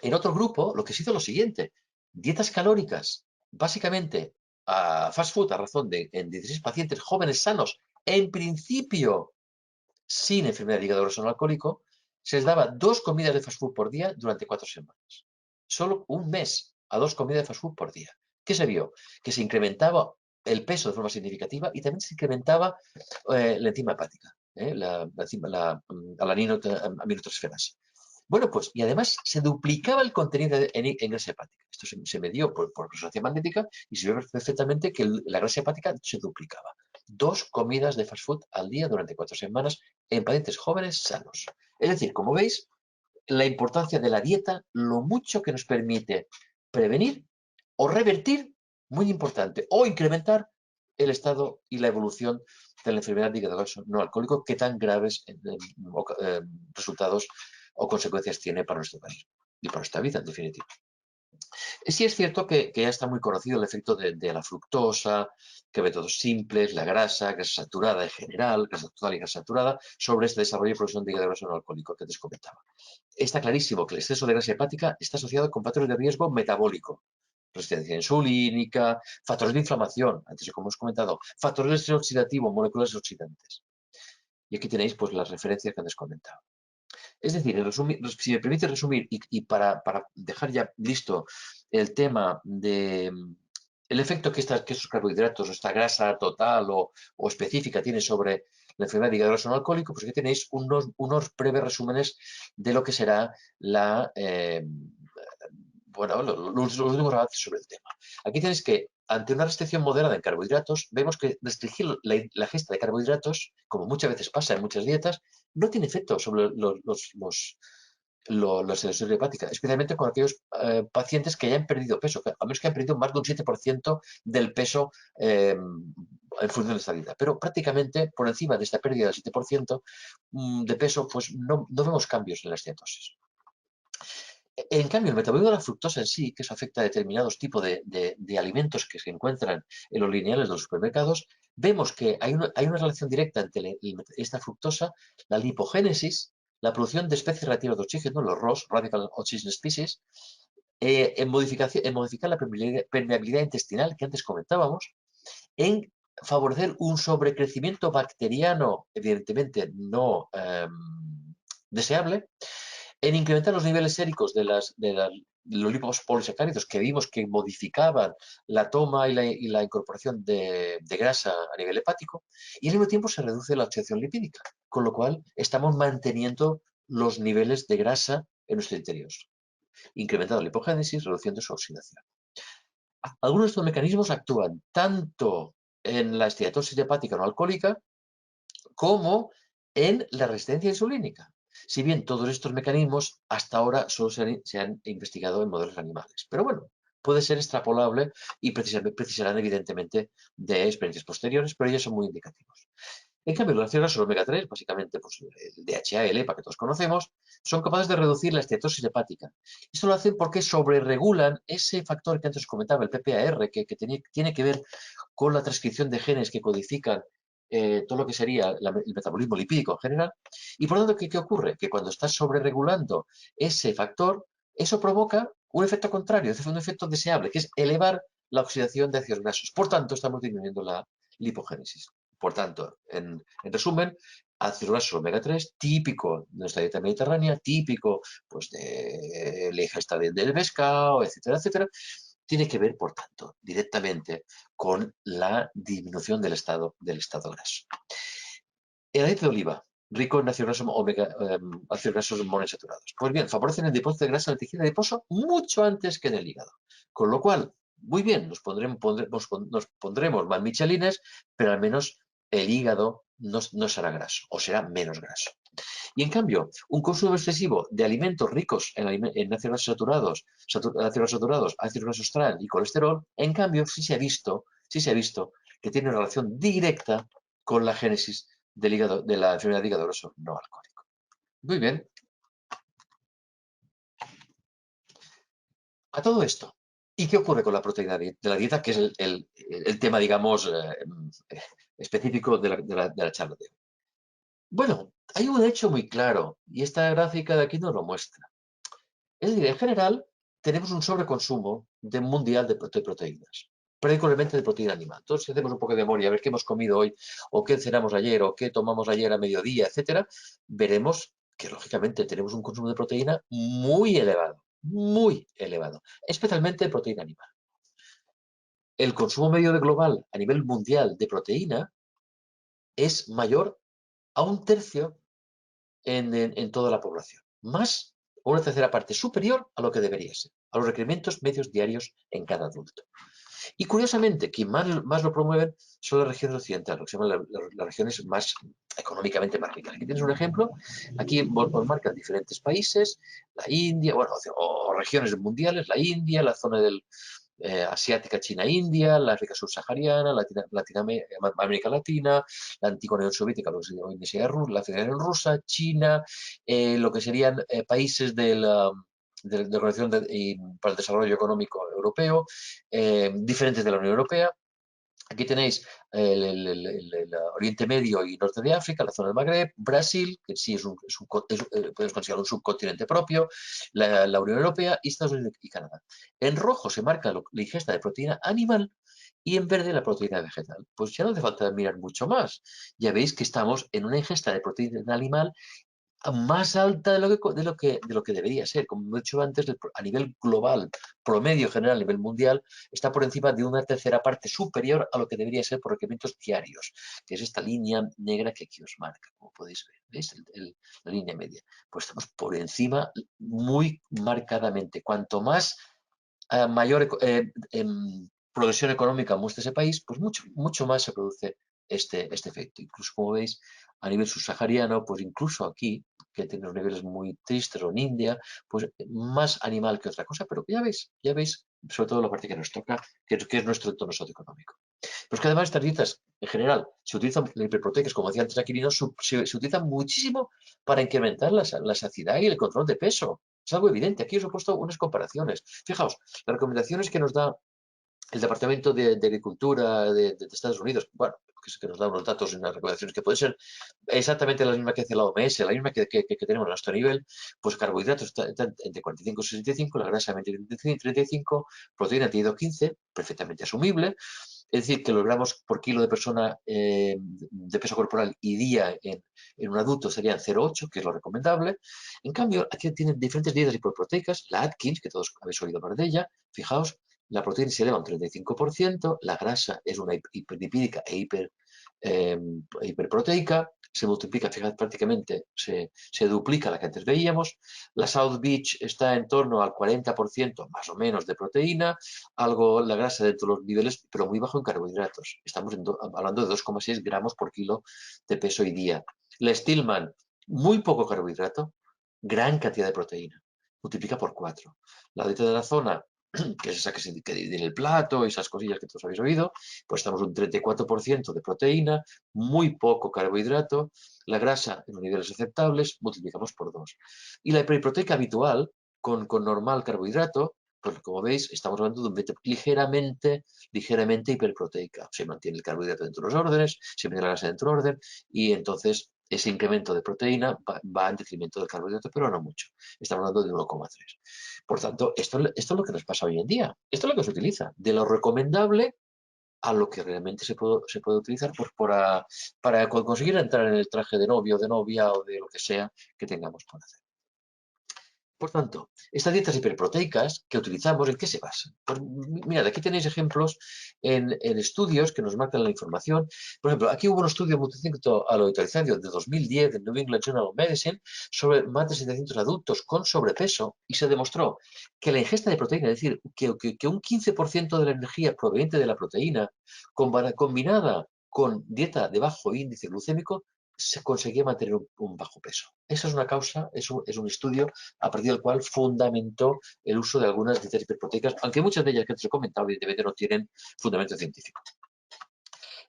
S2: en otro grupo lo que se hizo es lo siguiente. Dietas calóricas, básicamente a fast food, a razón de en 16 pacientes jóvenes sanos, en principio sin enfermedad de hígado graso no alcohólico, se les daba 2 comidas de fast food por día durante 4 semanas. Solo un mes a 2 comidas de fast food por día. ¿Qué se vio? Que se incrementaba el peso de forma significativa y también se incrementaba la enzima hepática, la aminotransferasa. Bueno, pues, y además se duplicaba el contenido en grasa hepática. Esto se midió por resonancia magnética y se vio perfectamente que la grasa hepática se duplicaba. 2 comidas de fast food al día durante 4 semanas en pacientes jóvenes sanos. Es decir, como veis, la importancia de la dieta, lo mucho que nos permite prevenir o revertir, muy importante, o incrementar el estado y la evolución de la enfermedad de hígado graso no alcohólico que tan graves resultados o consecuencias tiene para nuestro país y para nuestra vida, en definitiva. Sí es cierto que ya está muy conocido el efecto de la fructosa, que métodos simples, la grasa saturada en general, grasa total y grasa saturada, sobre este desarrollo y producción de hígado graso no alcohólico que te comentaba. Está clarísimo que el exceso de grasa hepática está asociado con factores de riesgo metabólico, resistencia insulínica, factores de inflamación, antes como hemos comentado, factores de estrés oxidativo, moléculas oxidantes. Y aquí tenéis pues las referencias que antes comentado. Es decir, si me permite resumir y para dejar ya listo el tema de el efecto que estos carbohidratos o esta grasa total o específica tiene sobre la enfermedad de hígado graso no alcohólico, pues aquí tenéis unos breves resúmenes de lo que será los últimos avances sobre el tema. Aquí tenéis que, ante una restricción moderada en carbohidratos, vemos que restringir la ingesta de carbohidratos, como muchas veces pasa en muchas dietas, no tiene efecto sobre la selección hepática, especialmente con aquellos pacientes que hayan perdido peso, a menos que hayan perdido más de un 7% del peso en función de esta dieta. Pero prácticamente por encima de esta pérdida del 7% de peso, pues no vemos cambios en las cetosis. En cambio, el metabolismo de la fructosa en sí, que eso afecta a determinados tipos de alimentos que se encuentran en los lineales de los supermercados, vemos que hay una relación directa entre esta fructosa, la lipogénesis, la producción de especies reactivas de oxígeno, los ROS, Radical Oxygen Species, en modificar la permeabilidad intestinal que antes comentábamos, en favorecer un sobrecrecimiento bacteriano, evidentemente no deseable, en incrementar los niveles séricos de los lipos polisacáridos que vimos que modificaban la toma y la incorporación de grasa a nivel hepático, y al mismo tiempo se reduce la oxidación lipídica, con lo cual estamos manteniendo los niveles de grasa en nuestro interior, incrementando la lipogénesis, reduciendo su oxidación. Algunos de estos mecanismos actúan tanto en la esteatosis hepática no alcohólica como en la resistencia insulínica. Si bien todos estos mecanismos hasta ahora solo se han investigado en modelos animales. Pero bueno, puede ser extrapolable y precisarán evidentemente de experiencias posteriores, pero ellos son muy indicativos. En cambio, los ácidos grasos omega 3, básicamente pues, el DHA y el EPA que todos conocemos, son capaces de reducir la esteatosis hepática. Esto lo hacen porque sobreregulan ese factor que antes os comentaba, el PPAR, que tiene que ver con la transcripción de genes que codifican todo lo que sería el metabolismo lipídico en general. Y por lo tanto, ¿qué ocurre? Que cuando estás sobreregulando ese factor, eso provoca un efecto contrario, es decir, un efecto deseable, que es elevar la oxidación de ácidos grasos. Por tanto, estamos disminuyendo la lipogénesis. Por tanto, en resumen, ácidos grasos omega 3, típico de nuestra dieta mediterránea, típico pues, de la ingesta del pescado, etcétera, etcétera, tiene que ver, por tanto, directamente con la disminución del estado graso. El aceite de oliva, rico en ácidos grasos monoinsaturados. Pues bien, favorecen el depósito de grasa en el tejido adiposo mucho antes que en el hígado. Con lo cual, muy bien, nos pondremos más michelines, pero al menos el hígado no será graso o será menos graso. Y en cambio, un consumo excesivo de alimentos ricos en ácidos grasos saturados, ácidos grasos trans y colesterol, en cambio, sí se ha visto que tiene una relación directa con la génesis del hígado, de la enfermedad de hígado graso no alcohólico. Muy bien. A todo esto, ¿y qué ocurre con la proteína de la dieta? Que es el tema, digamos, específico de la charla de hoy. Bueno, hay un hecho muy claro, y esta gráfica de aquí nos lo muestra. Es decir, en general, tenemos un sobreconsumo mundial de proteínas, particularmente de proteína animal. Entonces, si hacemos un poco de memoria, a ver qué hemos comido hoy, o qué cenamos ayer, o qué tomamos ayer a mediodía, etcétera, veremos que, lógicamente, tenemos un consumo de proteína muy elevado, especialmente de proteína animal. El consumo medio global a nivel mundial de proteína es mayor a 1/3 en toda la población, más o una tercera parte superior a lo que debería ser, a los requerimientos medios diarios en cada adulto. Y curiosamente, quien más lo promueven son las regiones occidentales, lo que se llaman las regiones más económicamente más ricas. Aquí tienes un ejemplo, aquí os marcan diferentes países, la India, bueno, o regiones mundiales, la India, la zona asiática, China-India, la África subsahariana, América Latina, la antigua Unión Soviética, lo que sería hoy la Federación Rusa, China, lo que serían países de la Organización para el Desarrollo Económico Europeo, diferentes de la Unión Europea. Aquí tenéis el Oriente Medio y Norte de África, la zona del Magreb, Brasil, que sí podemos considerar un subcontinente propio, la Unión Europea y Estados Unidos y Canadá. En rojo se marca la ingesta de proteína animal y en verde la proteína vegetal. Pues ya no hace falta mirar mucho más. Ya veis que estamos en una ingesta de proteína animal más alta de lo que debería ser. Como he dicho antes, a nivel global, promedio general a nivel mundial, está por encima de una tercera parte superior a lo que debería ser por requerimientos diarios, que es esta línea negra que aquí os marca, como podéis ver. ¿Veis? La línea media. Pues estamos por encima muy marcadamente. Cuanto más mayor progresión económica muestra ese país, pues mucho más se produce este efecto. Incluso, como veis, a nivel subsahariano, pues incluso aquí, que tiene unos niveles muy tristes, o en India, pues más animal que otra cosa, pero ya veis, sobre todo la parte que nos toca, que es nuestro entorno socioeconómico. Pero es que además estas dietas, en general, se utilizan hiperproteicas, como decía antes Aquilino, se utilizan muchísimo para incrementar la saciedad y el control de peso. Es algo evidente. Aquí os he puesto unas comparaciones. Fijaos, las recomendaciones que nos da el Departamento de Agricultura de Estados Unidos, bueno, que nos da unos datos y unas recomendaciones que pueden ser exactamente las mismas que hace la OMS, la misma que tenemos a nuestro nivel, pues carbohidratos están entre 45 y 65, la grasa entre 35, proteína tiene 15, perfectamente asumible. Es decir, que los gramos por kilo de persona de peso corporal y día en un adulto serían 0,8, que es lo recomendable. En cambio, aquí tienen diferentes dietas hiperproteicas, la Atkins, que todos habéis oído hablar de ella. Fijaos, la proteína se eleva un 35%, la grasa es una hiperlipídica hiperproteica, se multiplica, fíjate, prácticamente se duplica la que antes veíamos. La South Beach está en torno al 40% más o menos de proteína, la grasa dentro de los niveles, pero muy bajo en carbohidratos. Estamos hablando de 2,6 gramos por kilo de peso y día. La Stillman, muy poco carbohidrato, gran cantidad de proteína, multiplica por 4. La dieta de la zona, que es esa que divide en el plato, esas cosillas que todos habéis oído, pues estamos un 34% de proteína, muy poco carbohidrato, la grasa en los niveles aceptables, multiplicamos por 2. Y la hiperproteica habitual, con normal carbohidrato, pues como veis, estamos hablando de un 20 ligeramente hiperproteica. Se mantiene el carbohidrato dentro de los órdenes, se mantiene la grasa dentro del orden, y entonces ese incremento de proteína va en detrimento del carbohidrato, pero no mucho. Estamos hablando de 1,3. Por tanto, esto es lo que nos pasa hoy en día. Esto es lo que se utiliza. De lo recomendable a lo que realmente se puede utilizar para conseguir entrar en el traje de novio, de novia o de lo que sea que tengamos por hacer. Por tanto, estas dietas hiperproteicas que utilizamos, ¿en qué se basan? Pues mirad, aquí tenéis ejemplos en estudios que nos marcan la información. Por ejemplo, aquí hubo un estudio muy distinto a lo actualizado de 2010 del New England Journal of Medicine sobre más de 700 adultos con sobrepeso y se demostró que la ingesta de proteína, es decir, que un 15% de la energía proveniente de la proteína combinada con dieta de bajo índice glucémico se conseguía mantener un bajo peso. Esa es una causa, es un estudio a partir del cual fundamentó el uso de algunas dietas hiperproteicas, aunque muchas de ellas que te he comentado evidentemente no tienen fundamento científico.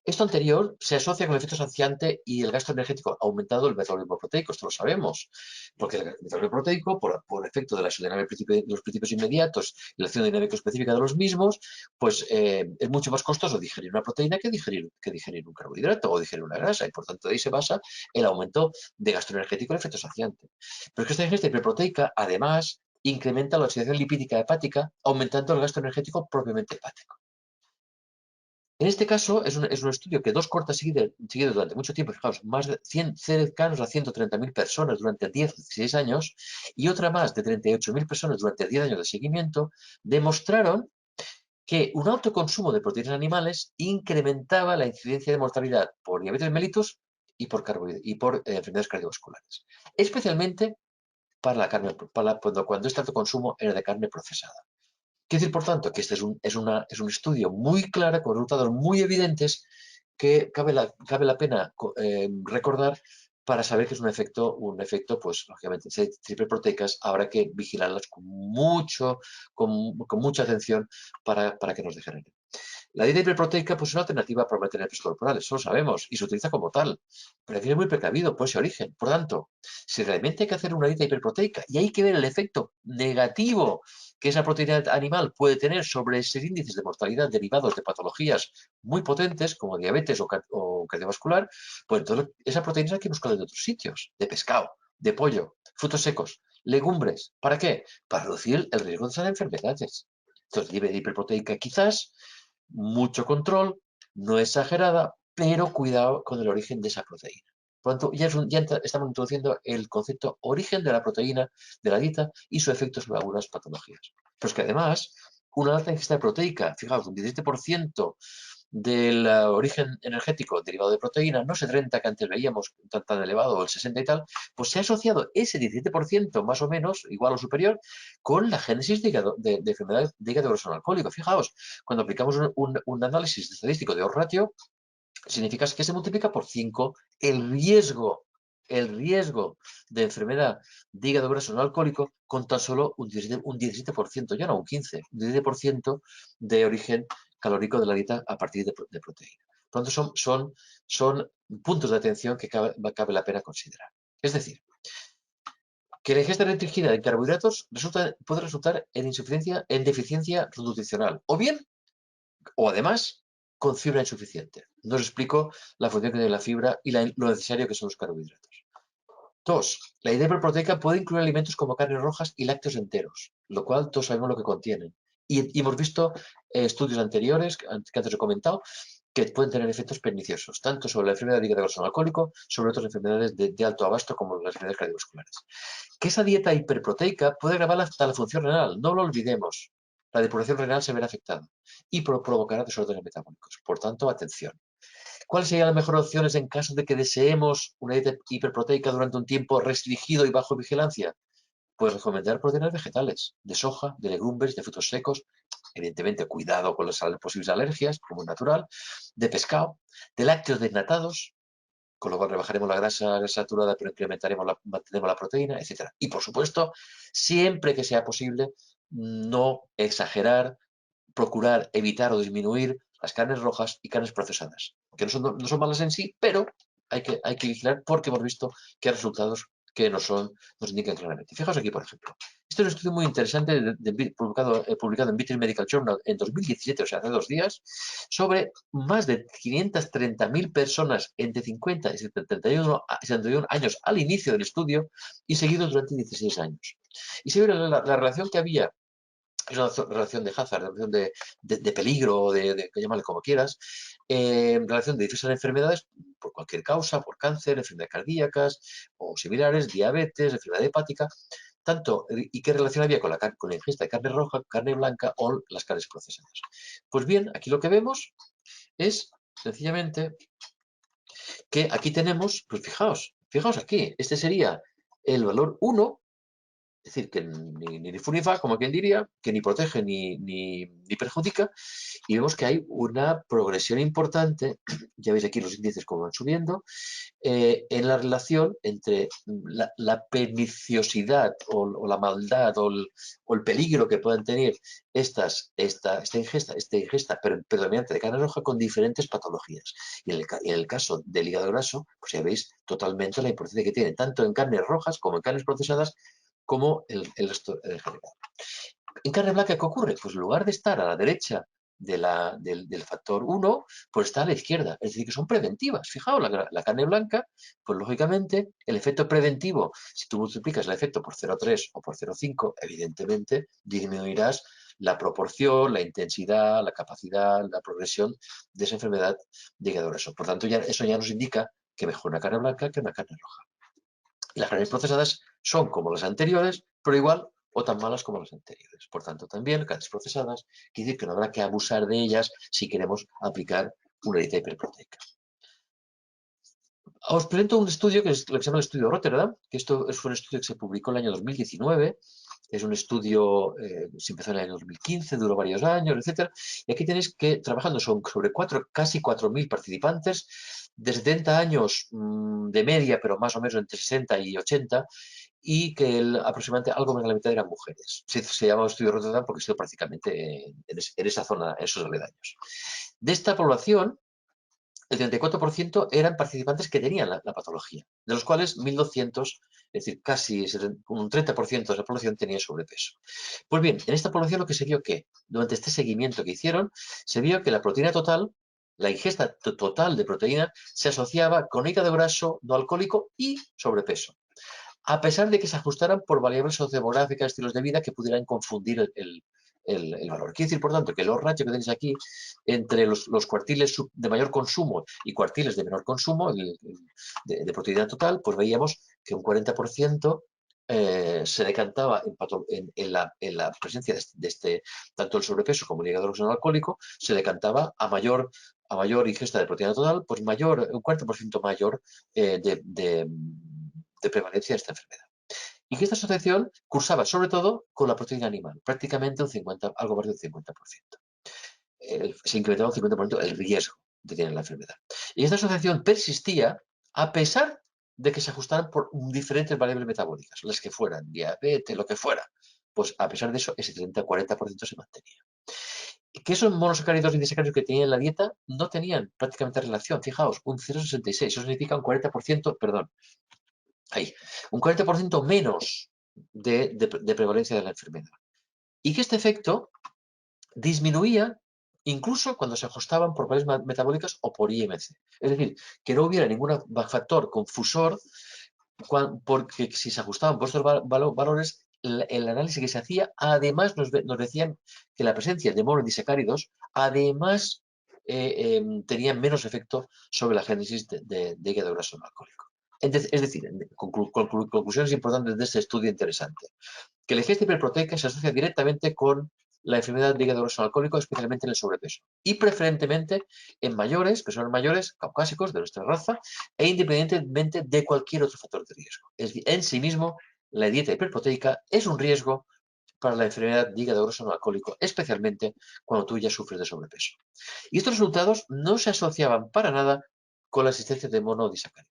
S2: Esto anterior se asocia con el efecto saciante y el gasto energético aumentado del metabolismo proteico, esto lo sabemos, porque el metabolismo proteico, por efecto de los principios inmediatos y la acción dinámica específica de los mismos, pues es mucho más costoso digerir una proteína que digerir un carbohidrato o digerir una grasa, y por tanto de ahí se basa el aumento de gasto energético y el efecto saciante. Pero es que esta ingesta hiperproteica, además, incrementa la oxidación lipídica hepática, aumentando el gasto energético propiamente hepático. En este caso, es un estudio que 2 cortas seguidas durante mucho tiempo, fijaos, más de 100 cercanos a 130.000 personas durante 10 o 16 años, y otra más de 38.000 personas durante 10 años de seguimiento, demostraron que un alto consumo de proteínas animales incrementaba la incidencia de mortalidad por diabetes mellitus y por enfermedades cardiovasculares, especialmente para la carne, cuando este alto consumo era de carne procesada. Quiere decir, por tanto, que este es un estudio muy claro, con resultados muy evidentes, que cabe la pena recordar para saber que es un efecto, pues, lógicamente, si hay triple proteicas, habrá que vigilarlas con mucha atención para que nos degeneren. La dieta hiperproteica pues, es una alternativa para mantener peso corporal, eso lo sabemos, y se utiliza como tal, pero hay que ser muy precavido por ese origen. Por tanto, si realmente hay que hacer una dieta hiperproteica y hay que ver el efecto negativo que esa proteína animal puede tener sobre esos índices de mortalidad derivados de patologías muy potentes, como diabetes o cardiovascular, pues entonces esa proteína hay que buscarla de otros sitios, de pescado, de pollo, frutos secos, legumbres. ¿Para qué? Para reducir el riesgo de esas enfermedades. Entonces, dieta hiperproteica quizás, mucho control, no exagerada, pero cuidado con el origen de esa proteína. Por lo tanto, estamos introduciendo el concepto origen de la proteína de la dieta y su efecto sobre algunas patologías. Pero es que además, una alta ingesta proteica, fijaos, un 17% del origen energético derivado de proteína, no ese 30 que antes veíamos tan elevado, o el 60 y tal, pues se ha asociado ese 17% más o menos, igual o superior, con la génesis de enfermedad de hígado graso no alcohólico. Fijaos, cuando aplicamos un análisis estadístico de odds ratio, significa que se multiplica por 5 el riesgo de enfermedad de hígado graso no alcohólico con tan solo un 17%, ya no un 15%, un 17% de origen calórico de la dieta a partir de proteína. Por lo tanto, son puntos de atención que cabe la pena considerar. Es decir, que la ingesta restringida de carbohidratos puede resultar en deficiencia nutricional, o además, con fibra insuficiente. No os explico la función que tiene la fibra y lo necesario que son los carbohidratos. 2. La dieta hiperproteica puede incluir alimentos como carnes rojas y lácteos enteros, lo cual todos sabemos lo que contienen. Y hemos visto estudios anteriores, que antes os he comentado, que pueden tener efectos perniciosos, tanto sobre la enfermedad de hígado graso no alcohólico, sobre otras enfermedades de alto abasto como las enfermedades cardiovasculares. Que esa dieta hiperproteica puede agravar hasta la función renal, no lo olvidemos. La depuración renal se verá afectada y provocará desórdenes metabólicos. Por tanto, atención. ¿Cuáles serían las mejores opciones en caso de que deseemos una dieta hiperproteica durante un tiempo restringido y bajo vigilancia? Pues recomendar proteínas vegetales, de soja, de legumbres, de frutos secos, evidentemente cuidado con las posibles alergias, como es natural, de pescado, de lácteos desnatados, con lo cual rebajaremos la grasa saturada, pero mantenemos la proteína, etc. Y por supuesto, siempre que sea posible, no exagerar, procurar evitar o disminuir las carnes rojas y carnes procesadas, que no son malas en sí, pero hay que vigilar porque hemos visto que hay resultados que nos indican claramente. Fijaos aquí, por ejemplo. Este es un estudio muy interesante publicado en British Medical Journal en 2017, o sea, hace 2 días, sobre más de 530.000 personas entre 50 y 71 años al inicio del estudio y seguidos durante 16 años. Y se ve la relación que había. Es una relación de hazard, relación de peligro, que llámale como quieras, relación de diversas enfermedades por cualquier causa, por cáncer, enfermedades cardíacas o similares, diabetes, enfermedad hepática, y qué relación había con la ingesta de carne roja, carne blanca o las carnes procesadas. Pues bien, aquí lo que vemos es sencillamente que aquí tenemos, pues fijaos aquí, este sería el valor 1. Es decir, que ni fu ni fa, como quien diría, que ni protege ni perjudica, y vemos que hay una progresión importante, ya veis aquí los índices como van subiendo, en la relación entre la perniciosidad o la maldad o el peligro que puedan tener esta ingesta predominante de carne roja con diferentes patologías. Y en el caso del hígado graso, pues ya veis totalmente la importancia que tiene, tanto en carnes rojas como en carnes procesadas, como el resto en general. En carne blanca, ¿qué ocurre? Pues en lugar de estar a la derecha del factor 1, pues está a la izquierda. Es decir, que son preventivas. Fijaos, la carne blanca, pues lógicamente, el efecto preventivo, si tú multiplicas el efecto por 0,3 o por 0,5, evidentemente disminuirás la proporción, la intensidad, la capacidad, la progresión de esa enfermedad de hígado graso. Por tanto, eso ya nos indica que mejor una carne blanca que una carne roja. Y las carnes procesadas son como las anteriores, pero igual o tan malas como las anteriores. Por tanto, también carnes procesadas quiere decir que no habrá que abusar de ellas si queremos aplicar una dieta hiperproteica. Os presento un estudio que es lo que se llama el estudio Rotterdam, que esto fue un estudio que se publicó en el año 2019 Es un estudio, se empezó en el año 2015, duró varios años, etcétera. Y aquí tenéis que, trabajando sobre casi 4.000 participantes, de 70 años de media, pero más o menos entre 60 y 80, y que aproximadamente algo más de la mitad eran mujeres. Se llama estudio Rotterdam porque estuvo prácticamente en esa zona, en esos aledaños. De esta población, el 34% eran participantes que tenían la patología, de los cuales 1.200, es decir, casi un 30% de la población tenía sobrepeso. Pues bien, en esta población lo que se vio que, durante este seguimiento que hicieron, se vio que la proteína total, la ingesta total de proteína, se asociaba con hígado graso no alcohólico y sobrepeso, a pesar de que se ajustaran por variables sociodemográficas, estilos de vida que pudieran confundir el valor. Quiere decir, por tanto, que los ratios que tenéis aquí entre los cuartiles de mayor consumo y cuartiles de menor consumo de proteína total, pues veíamos que un 40% se decantaba en la presencia de tanto el sobrepeso como el hígado graso no alcohólico, se decantaba a mayor ingesta de proteína total, pues un 40% mayor de prevalencia de esta enfermedad. Y que esta asociación cursaba sobre todo con la proteína animal, prácticamente algo más del 50%. Se incrementaba un 50% el riesgo de tener la enfermedad. Y esta asociación persistía a pesar de que se ajustaran por diferentes variables metabólicas, las que fueran, diabetes, lo que fuera. Pues a pesar de eso, ese 30-40% se mantenía. Que esos monosacáridos y disacáridos que tenían en la dieta no tenían prácticamente relación. Fijaos, un 0,66, eso significa un 40%, perdón, un 40% menos de prevalencia de la enfermedad. Y que este efecto disminuía incluso cuando se ajustaban por variables metabólicas o por IMC. Es decir, que no hubiera ningún factor confusor, porque si se ajustaban por estos valores, el análisis que se hacía, además nos decían que la presencia de monodisacáridos, además tenía menos efecto sobre la génesis de hígado graso no alcohólico. Es decir, conclusiones importantes de este estudio interesante, que la ingesta hiperproteica se asocia directamente con la enfermedad de hígado graso no alcohólico, especialmente en el sobrepeso, y preferentemente en personas mayores, caucásicos, de nuestra raza, e independientemente de cualquier otro factor de riesgo. Es decir, en sí mismo, la dieta hiperproteica es un riesgo para la enfermedad de hígado graso no alcohólico, especialmente cuando tú ya sufres de sobrepeso. Y estos resultados no se asociaban para nada con la existencia de monodisacáridos.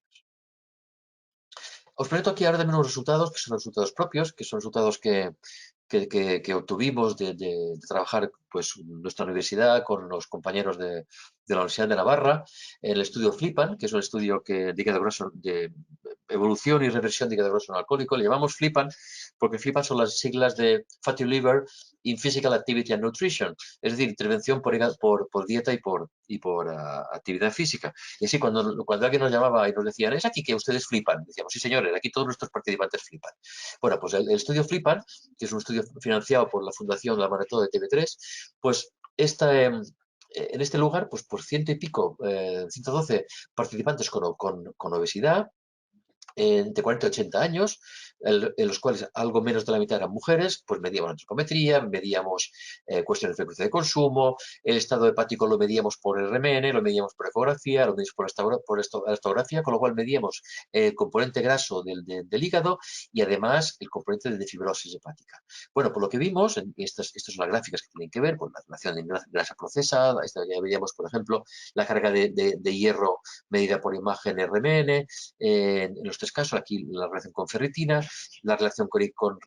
S2: Os presento aquí ahora también unos resultados que son resultados propios, que son resultados que obtuvimos de trabajar pues, nuestra universidad con los compañeros de la Universidad de Navarra, en el estudio FLIPAN, que es un estudio de hígado graso, de evolución y reversión de hígado graso no alcohólico. Le llamamos FLIPAN porque FLIPAN son las siglas de Fatty Liver in Physical Activity and Nutrition, es decir, intervención por dieta y por actividad física. Y así cuando alguien nos llamaba y nos decían, ¿es aquí que ustedes flipan? Decíamos, sí señores, aquí todos nuestros participantes flipan. Bueno, pues el estudio FLIPAN, que es un estudio financiado por la Fundación La Maratón de TV3, pues en este lugar, pues por 100 y pico, 112 participantes con obesidad, de 40 a 80 años, en los cuales algo menos de la mitad eran mujeres, pues medíamos la antropometría, medíamos cuestiones de frecuencia de consumo, el estado hepático lo medíamos por RMN, lo medíamos por ecografía, lo medíamos por elastografía, con lo cual medíamos el componente graso del hígado y además el componente de fibrosis hepática. Bueno, por lo que vimos, estas son las gráficas que tienen que ver con la relación de grasa procesada, ya veíamos, por ejemplo, la carga de hierro medida por imagen RMN, en los tres casos, aquí la relación con ferritina, la relación con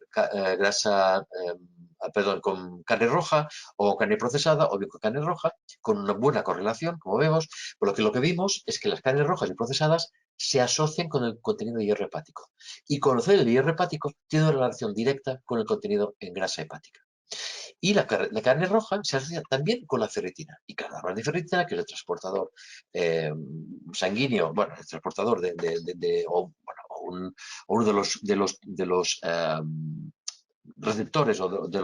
S2: carne roja o carne procesada o bien con carne roja, con una buena correlación, como vemos, por lo que vimos es que las carnes rojas y procesadas se asocian con el contenido de hierro hepático. Y conocer el hierro hepático tiene una relación directa con el contenido en grasa hepática. Y la carne roja se asocia también con la ferritina. Y cada vez de ferritina, que es el transportador sanguíneo, bueno, el transportador uno de los receptores o de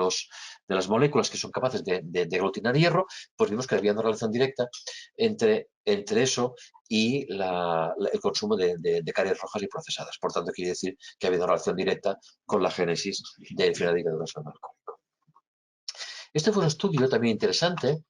S2: las moléculas que son capaces de aglutinar hierro, pues vimos que había una relación directa entre eso y el consumo de carnes rojas y procesadas. Por tanto, quiere decir que ha habido una relación directa con la génesis de enfermedad de hígado graso no alcohólico. Este fue un estudio también interesante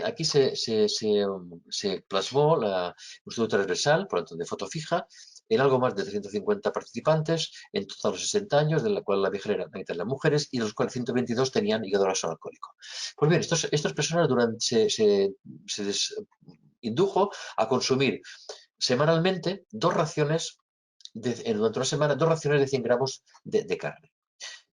S2: aquí se plasmó un estudio transversal, por lo tanto de foto fija, en algo más de 350 participantes, en total los 60 años, de la cual la mayoría eran la mitad de las mujeres, y de los cuales 122 tenían hígado graso alcohólico. Pues bien, estas personas se les indujo a consumir semanalmente durante una semana, 2 raciones de 100 gramos de carne.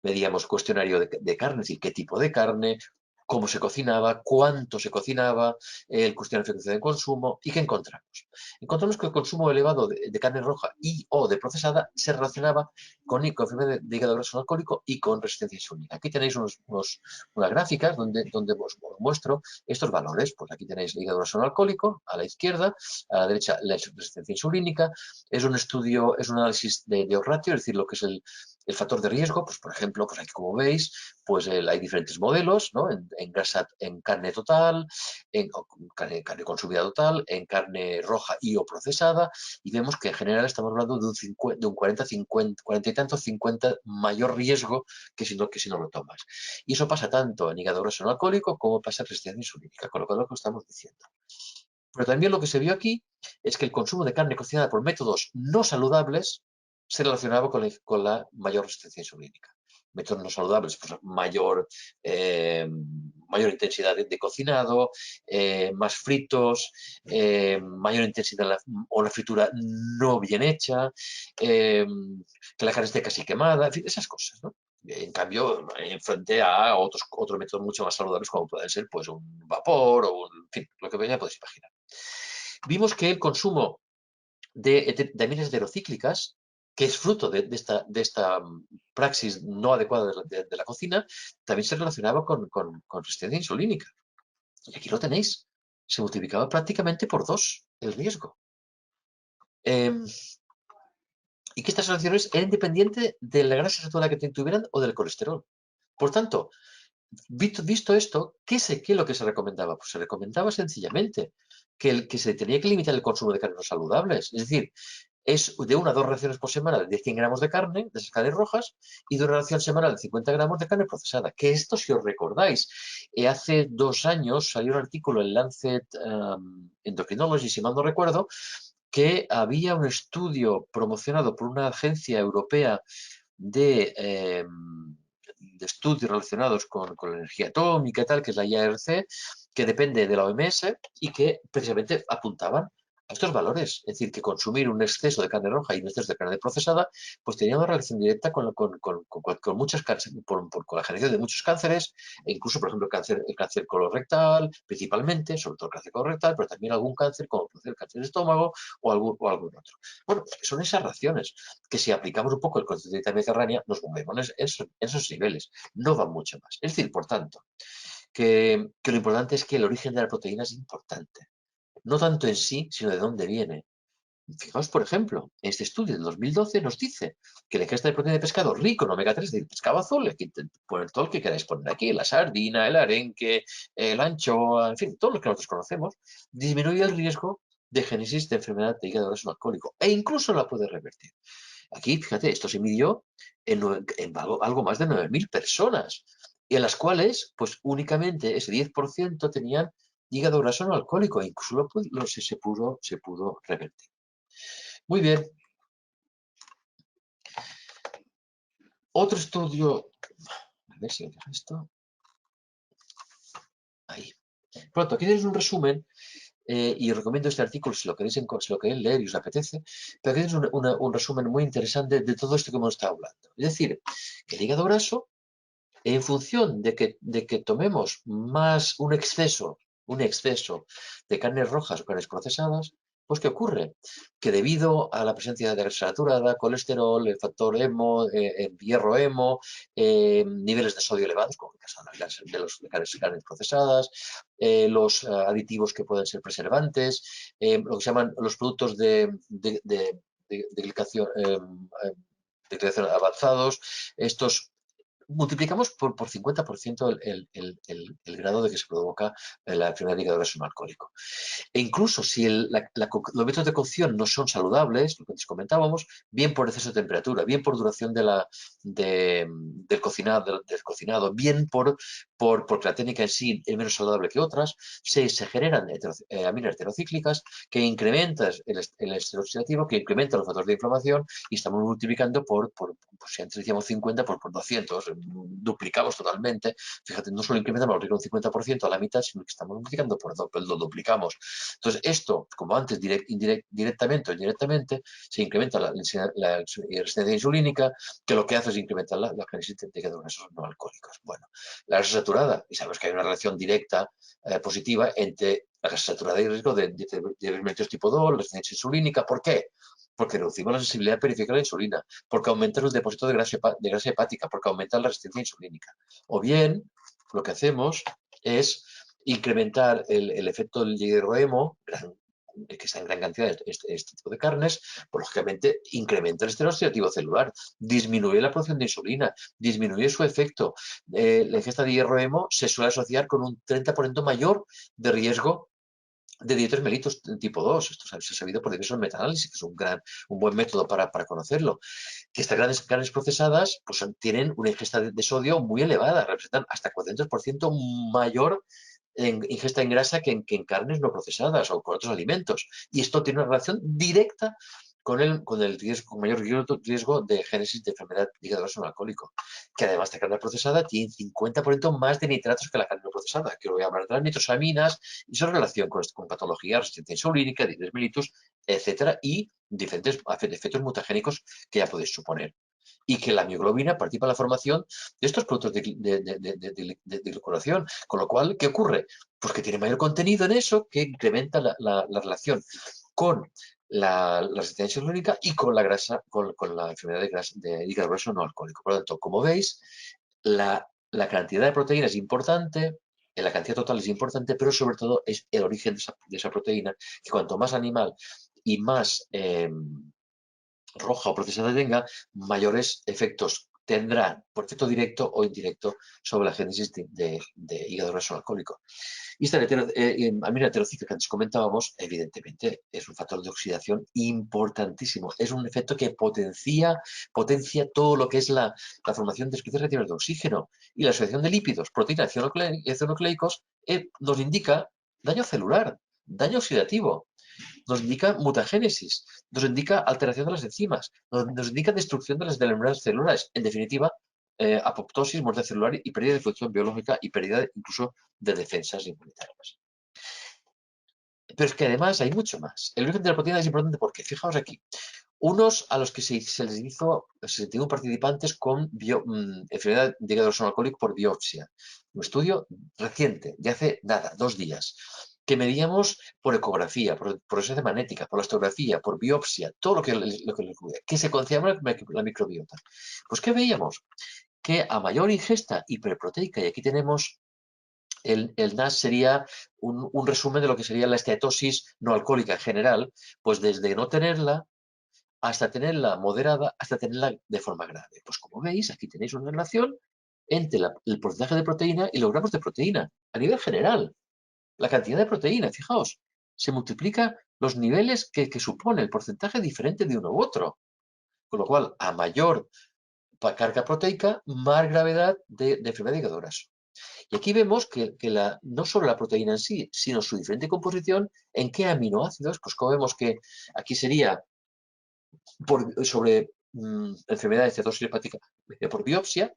S2: Medíamos cuestionario de carne, es decir, qué tipo de carne, cómo se cocinaba, cuánto se cocinaba, el cuestionario de frecuencia de consumo. ¿Y qué encontramos? Encontramos que el consumo elevado de carne roja y o de procesada se relacionaba con enfermedad de hígado graso alcohólico y con resistencia insulínica. Aquí tenéis unas gráficas donde os muestro estos valores. Pues aquí tenéis el hígado graso alcohólico a la izquierda, a la derecha la resistencia insulínica. Es un estudio, es un análisis de ratio, es decir, lo que es el factor de riesgo. Pues por ejemplo, pues aquí como veis, pues hay diferentes modelos, ¿no? En grasa, en carne total, en carne consumida total, en carne roja y o procesada, y vemos que en general estamos hablando de un 40, 50, 40 y tanto, 50 mayor riesgo que si no lo tomas. Y eso pasa tanto en hígado graso no alcohólico como pasa en resistencia insulínica, con lo cual es lo que estamos diciendo. Pero también lo que se vio aquí es que el consumo de carne cocinada por métodos no saludables se relacionaba con la mayor resistencia insulínica. Métodos no saludables, pues mayor intensidad de cocinado, más fritos, mayor intensidad o la fritura no bien hecha, que la carne esté casi quemada, en fin, esas cosas, ¿no? En cambio, frente a otros métodos mucho más saludables, como pueden ser pues, un vapor o en fin, lo que ya podéis imaginar. Vimos que el consumo de aminas heterocíclicas, que es fruto de esta praxis no adecuada de la cocina, también se relacionaba con resistencia insulínica. Y aquí lo tenéis. Se multiplicaba prácticamente por 2 el riesgo. Y que estas relaciones eran independientes de la grasa saturada que tuvieran o del colesterol. Por tanto, visto esto, ¿qué es lo que se recomendaba? Pues se recomendaba sencillamente que se tenía que limitar el consumo de carnes no saludables. Es decir, es de 1 a 2 raciones por semana de 100 gramos de carne, de esas carnes rojas, y de una ración semanal de 50 gramos de carne procesada. Que esto, si os recordáis, hace 2 años salió un artículo en Lancet Endocrinology, si mal no recuerdo, que había un estudio promocionado por una agencia europea de estudios relacionados con la energía atómica y tal, que es la IARC, que depende de la OMS y que precisamente apuntaban a estos valores. Es decir, que consumir un exceso de carne roja y un exceso de carne procesada, pues tenía una relación directa con muchas con la generación de muchos cánceres, e incluso, por ejemplo, el cáncer colorectal, principalmente, sobre todo el cáncer colorectal, pero también algún cáncer, como puede ser el cáncer de estómago o algún otro. Bueno, son esas raciones que si aplicamos un poco el concepto de dieta mediterránea, nos movemos en esos niveles, no van mucho más. Es decir, por tanto, que lo importante es que el origen de la proteína es importante. No tanto en sí, sino de dónde viene. Fijaos, por ejemplo, este estudio del 2012 nos dice que la ingesta de proteína de pescado rico en omega 3 del pescado azul, aquí poner todo lo que queráis poner aquí, la sardina, el arenque, la anchoa, en fin, todo lo que nosotros conocemos, disminuye el riesgo de génesis de enfermedad de hígado graso alcohólico e incluso la puede revertir. Aquí, fíjate, esto se midió en algo más de 9.000 personas, y en las cuales, pues únicamente ese 10% tenían hígado graso no alcohólico, e incluso se pudo revertir. Muy bien. Otro estudio, a ver si deja esto. Ahí. Pronto, aquí tenéis un resumen. Y os recomiendo este artículo si lo queréis leer y os apetece, pero aquí tenéis un resumen muy interesante de todo esto que hemos estado hablando. Es decir, que el hígado graso, en función de que tomemos más un exceso de carnes rojas o carnes procesadas, pues ¿qué ocurre? Que debido a la presencia de grasa saturada, colesterol, el factor hemo, el hierro hemo, niveles de sodio elevados, como en el caso de las carnes procesadas, los aditivos que pueden ser preservantes, lo que se llaman los productos de glicación avanzados, estos multiplicamos por 50% el grado de que se provoca la enfermedad de hígado graso no alcohólico. E incluso si los métodos de cocción no son saludables, lo que antes comentábamos, bien por exceso de temperatura, bien por duración del cocinado, bien porque la técnica en sí es menos saludable que otras, se generan aminas heterocíclicas que incrementan el estrés oxidativo, que incrementan los factores de inflamación y estamos multiplicando si antes decíamos 50, por 200, duplicamos totalmente. Fíjate, no solo incrementamos un 50% a la mitad, sino que estamos multiplicando lo duplicamos. Entonces, esto, como antes, directamente o indirectamente, se incrementa la resistencia insulínica, que lo que hace es incrementar la génesis de hígado grasos no alcohólicos. Bueno, la grasa saturada, y sabemos que hay una relación directa positiva entre la grasa saturada y el riesgo de diabetes tipo 2, la resistencia insulínica. ¿Por qué? Porque reducimos la sensibilidad periférica a la insulina, porque aumenta el depósito de grasa hepática, porque aumenta la resistencia insulínica. O bien, lo que hacemos es incrementar el efecto del hierro-hemo, que está en gran cantidad este tipo de carnes, pues lógicamente incrementa el estrés oxidativo celular, disminuye la producción de insulina, disminuye su efecto. La ingesta de hierro-hemo se suele asociar con un 30% mayor de riesgo de dietres mellitus tipo 2. Esto se ha sabido por diversos metaanálisis, que es un buen método para conocerlo. Que estas grandes carnes procesadas pues, tienen una ingesta de sodio muy elevada, representan hasta 400% mayor en ingesta en grasa que en carnes no procesadas o con otros alimentos. Y esto tiene una relación directa con mayor riesgo de génesis de enfermedad de hígado graso no alcohólico, que además de carne procesada tiene 50% más de nitratos que la carne no procesada, que voy a hablar de las nitrosaminas y su relación con patologías, resistencia insulínica, diabetes mellitus, etcétera, y diferentes efectos mutagénicos que ya podéis suponer. Y que la mioglobina participa en la formación de estos productos de glicolación. Con lo cual, ¿qué ocurre? Pues que tiene mayor contenido en eso, que incrementa la relación con la resistencia insulínica y con la grasa, con la enfermedad de hígado graso no alcohólico. Por lo tanto, como veis, la cantidad de proteína es importante, la cantidad total es importante, pero sobre todo es el origen de esa proteína, que cuanto más animal y más roja o procesada tenga, mayores efectos tendrá por efecto directo o indirecto sobre la génesis de hígado graso alcohólico. Y esta amina heterocíclica que antes comentábamos, evidentemente, es un factor de oxidación importantísimo. Es un efecto que potencia todo lo que es la formación de especies reactivas de oxígeno. Y la asociación de lípidos, proteínas y ácidos nucleicos nos indica daño celular, daño oxidativo. Nos indica mutagénesis, nos indica alteración de las enzimas, nos indica destrucción de las membranas celulares. En definitiva, apoptosis, muerte celular y pérdida de función biológica y pérdida incluso de defensas inmunitarias. Pero es que además hay mucho más. El origen de la proteína es importante porque, fijaos aquí, unos a los que se les hizo 61 participantes con enfermedad de hígado graso no alcohólico por biopsia. Un estudio reciente, de hace nada, 2 días, que medíamos por ecografía, por resonancia magnética, por elastografía, por biopsia, todo lo que que se conocía la microbiota. Pues, ¿qué veíamos? Que a mayor ingesta hiperproteica, y aquí tenemos el NAS sería un resumen de lo que sería la esteatosis no alcohólica en general, pues desde no tenerla hasta tenerla moderada, hasta tenerla de forma grave. Pues como veis, aquí tenéis una relación entre el porcentaje de proteína y los gramos de proteína, a nivel general. La cantidad de proteína, fijaos, se multiplica los niveles que supone el porcentaje diferente de uno u otro. Con lo cual, a mayor carga proteica, más gravedad de enfermedad de hígado graso. Y aquí vemos que no solo la proteína en sí, sino su diferente composición, en qué aminoácidos, pues como vemos que aquí sería sobre enfermedad de cetosis hepática por biopsia,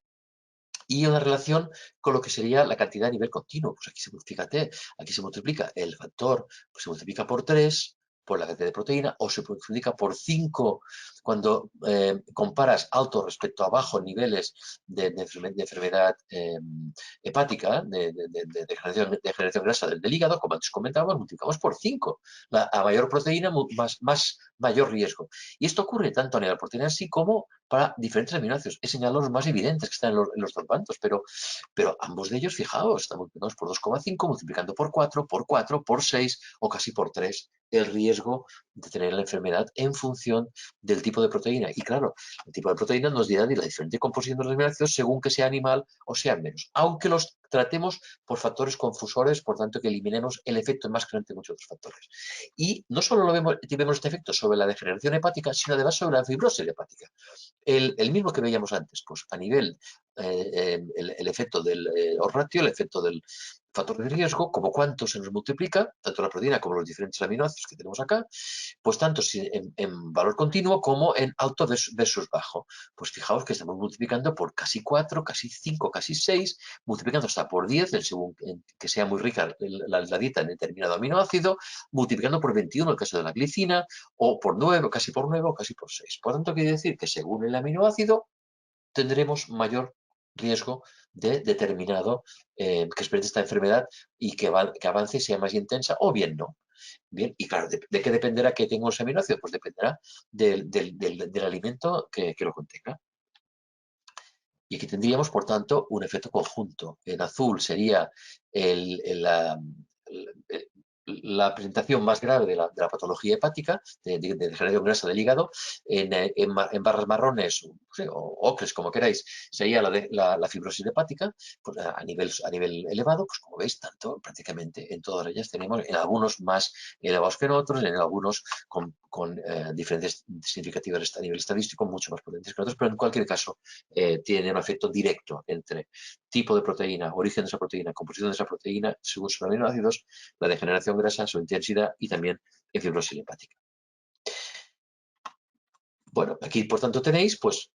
S2: y una relación con lo que sería la cantidad a nivel continuo. Pues fíjate, aquí se multiplica el factor, pues se multiplica por 3 por la cantidad de proteína, o se multiplica por 5 cuando comparas alto respecto a bajo niveles de enfermedad hepática, de generación grasa del hígado, como antes comentábamos, multiplicamos por 5. A mayor proteína, mayor riesgo. Y esto ocurre tanto a nivel proteína en sí como para diferentes aminoácidos. He señalado los más evidentes que están en los dolpantos, pero ambos de ellos, fijaos, están multiplicados por 2,5, multiplicando por 4, por 6 o casi por 3 el riesgo riesgo de tener la enfermedad en función del tipo de proteína. Y claro, el tipo de proteína nos dirá de la diferente composición de los aminoácidos según que sea animal o sea menos, aunque los tratemos por factores confusores, por tanto que eliminemos el efecto enmascarante de muchos otros factores. Y no solo vemos este efecto sobre la degeneración hepática, sino además sobre la fibrosis hepática. El mismo que veíamos antes, pues a nivel, el efecto del ratio, el efecto del factor de riesgo, como cuánto se nos multiplica, tanto la proteína como los diferentes aminoácidos que tenemos acá, pues tanto en valor continuo como en alto versus bajo. Pues fijaos que estamos multiplicando por casi 4, casi 5, casi 6, multiplicando hasta por 10, según que sea muy rica la dieta en determinado aminoácido, multiplicando por 21 en el caso de la glicina, o por 9, casi por 9 o casi por 6. Por tanto, quiere decir que según el aminoácido tendremos mayor riesgo de determinado que experimente esta enfermedad y que avance y sea más intensa o bien no. Bien, y claro, ¿de qué dependerá que tenga un aminoácido? Pues dependerá del alimento que lo contenga. Y aquí tendríamos, por tanto, un efecto conjunto. En azul sería la presentación más grave de la patología hepática, de degeneración grasa del hígado. En barras marrones o ocres, como queráis, sería la fibrosis hepática, pues a nivel elevado, pues como veis, tanto prácticamente en todas ellas tenemos, en algunos más elevados que en otros, en algunos con diferencias significativas a nivel estadístico, mucho más potentes que otros, pero en cualquier caso tiene un efecto directo entre tipo de proteína, origen de esa proteína, composición de esa proteína, según sus aminoácidos, la degeneración grasa, su intensidad y también en fibrosis hepática. Bueno, aquí por tanto tenéis pues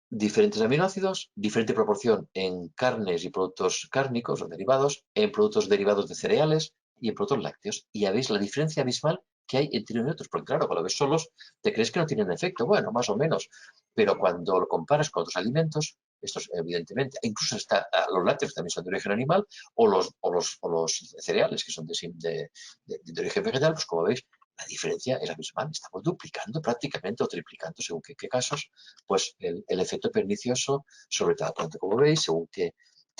S2: diferentes aminoácidos, diferente proporción en carnes y productos cárnicos o derivados, en productos derivados de cereales y en productos lácteos. Y ya veis la diferencia abismal que hay entre unos y otros. Porque claro, cuando lo ves solos, te crees que no tienen efecto. Bueno, más o menos. Pero cuando lo comparas con otros alimentos, estos evidentemente, incluso los lácteos también son de origen animal, o los cereales que son de origen vegetal, pues como veis, la diferencia es abismal. Estamos duplicando prácticamente o triplicando, según qué casos, pues el efecto pernicioso sobre todo, como veis, según qué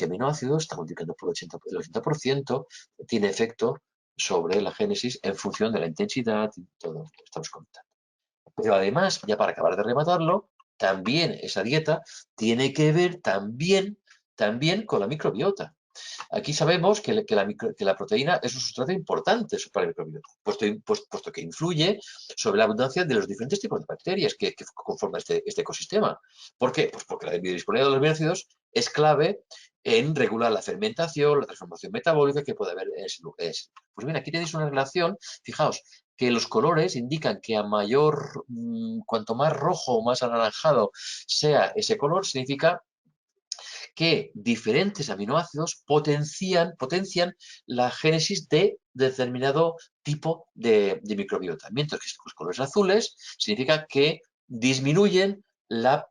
S2: aminoácido está multiplicando por el 80%, tiene efecto sobre la génesis en función de la intensidad y todo lo que estamos comentando. Pero además, ya para acabar de rematarlo, también esa dieta tiene que ver también con la microbiota. Aquí sabemos que la proteína es un sustrato importante para el microbiota, puesto que influye sobre la abundancia de los diferentes tipos de bacterias que conforman este ecosistema. ¿Por qué? Pues porque la biodisponibilidad de los aminoácidos es clave en regular la fermentación, la transformación metabólica que puede haber en ese lugar. Pues bien, aquí tenéis una relación, fijaos, que los colores indican que cuanto más rojo o más anaranjado sea ese color, significa que diferentes aminoácidos potencian la génesis de determinado tipo de microbiota. Mientras que los colores azules significa que disminuyen la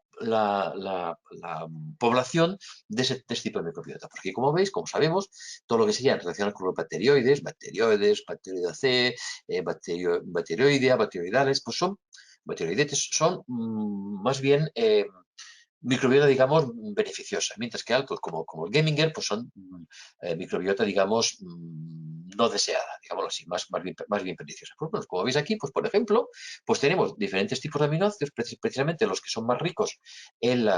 S2: población de ese tipo de microbiota. Porque como veis, como sabemos, todo lo que sería relacionado con los bacterioides, bacteroidea C, bacteroidea, bacteroidales, pues son más bien microbiota, digamos, beneficiosa, mientras que algo como el Geminger, pues son microbiota, digamos, no deseada, digámoslo así, más bien perniciosa. Pues, bueno, como veis aquí, pues por ejemplo, pues tenemos diferentes tipos de aminoácidos, precisamente los que son más ricos en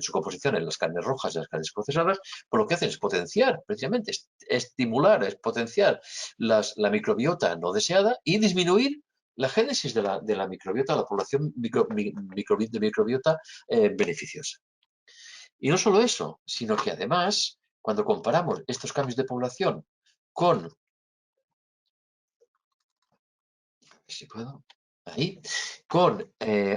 S2: su composición en las carnes rojas y las carnes procesadas, pues lo que hacen es potenciar, precisamente, estimular, es potenciar la microbiota no deseada y disminuir la génesis de la microbiota, la población de microbiota beneficiosa. Y no solo eso, sino que además, cuando comparamos estos cambios de población con, si puedo, ahí, con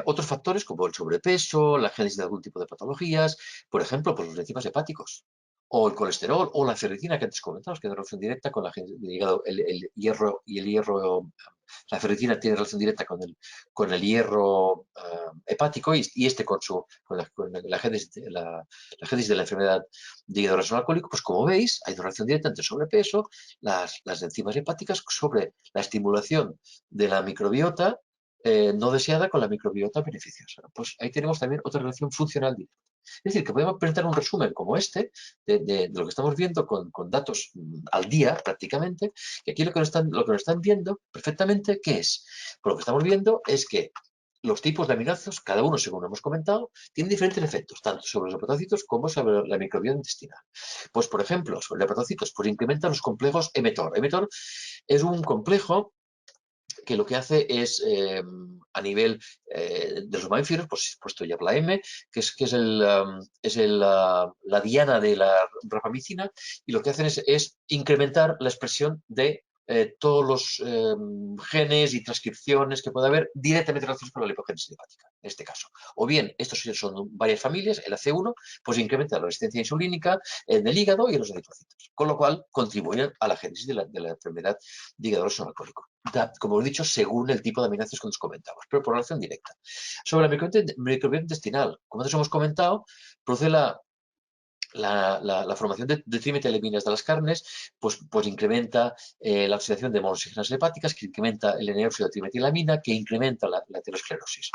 S2: otros factores como el sobrepeso, la génesis de algún tipo de patologías, por ejemplo, pues los enzimas hepáticos, o el colesterol, o la ferritina que antes comentamos, que tiene relación directa con el hígado, el hierro y el hierro. La ferritina tiene relación directa con el hierro hepático y este con la génesis de la enfermedad de hígado graso alcohólico. Pues como veis, hay una relación directa entre sobrepeso, las enzimas hepáticas sobre la estimulación de la microbiota no deseada con la microbiota beneficiosa. Pues ahí tenemos también otra relación funcional directa. Es decir, que podemos presentar un resumen como este de lo que estamos viendo con datos al día prácticamente, y aquí lo que nos están viendo perfectamente, ¿qué es? Pues lo que estamos viendo es que los tipos de aminoácidos, cada uno, según hemos comentado, tienen diferentes efectos, tanto sobre los hepatocitos como sobre la microbiota intestinal. Pues, por ejemplo, sobre los hepatocitos, pues incrementa los complejos mTOR. mTOR es un complejo que lo que hace es, a nivel de los mamíferos, pues puesto ya la M, la diana de la rapamicina, y lo que hacen es incrementar la expresión de todos los genes y transcripciones que pueda haber directamente relacionados con la lipogénesis hepática, en este caso. O bien, estos son varias familias, el AC1, pues incrementa la resistencia insulínica en el hígado y en los eritrocitos, con lo cual contribuyen a la génesis de la enfermedad de hígado graso no alcohólico. Como he dicho, según el tipo de aminoácidos que nos comentamos, pero por relación directa. Sobre la microbiota intestinal, como antes hemos comentado, produce la formación de trimetilaminas de las carnes, pues incrementa la oxidación de monosignas hepáticas, que incrementa el N-óxido de trimetilamina, que incrementa la aterosclerosis,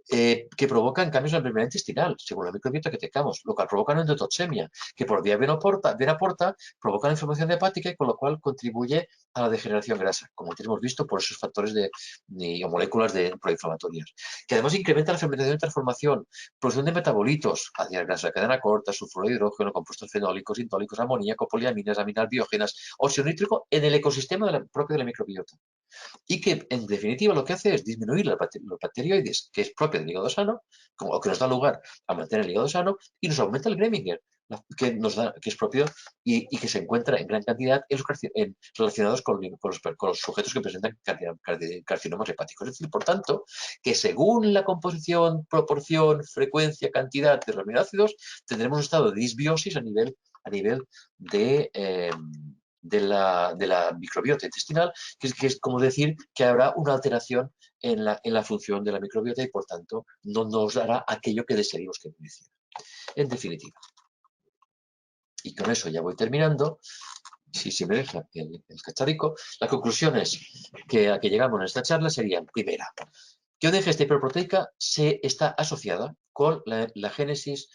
S2: que provocan cambios en la enfermedad intestinal, según la microbiota que tengamos, lo cual provoca una endotoxemia, que por vía vena porta provoca la inflamación hepática y con lo cual contribuye a la degeneración grasa, como antes hemos visto por esos factores o moléculas proinflamatorias, que además incrementa la fermentación y transformación, producción de metabolitos, ácidos grasos de cadena corta, sulfuro de hidrógeno, compuestos fenólicos, intólicos, amoníaco, poliaminas, aminas biógenas, óxido nítrico en el ecosistema propio de la microbiota. Y que, en definitiva, lo que hace es disminuir los bacterioides, que es propio del hígado sano, o que nos da lugar a mantener el hígado sano, y nos aumenta el Greminger, que es propio y que se encuentra en gran cantidad relacionados con los sujetos que presentan carcinomas hepáticos. Es decir, por tanto, que según la composición, proporción, frecuencia, cantidad de los aminoácidos, tendremos un estado de disbiosis a nivel de la microbiota intestinal, que es como decir que habrá una alteración en la función de la microbiota y, por tanto, no nos dará aquello que desearíamos que nos hiciera. En definitiva. Y con eso ya voy terminando. Si me deja el cacharrico, las conclusiones a que llegamos en esta charla serían: primera, que una ingesta hiperproteica está asociada con la génesis,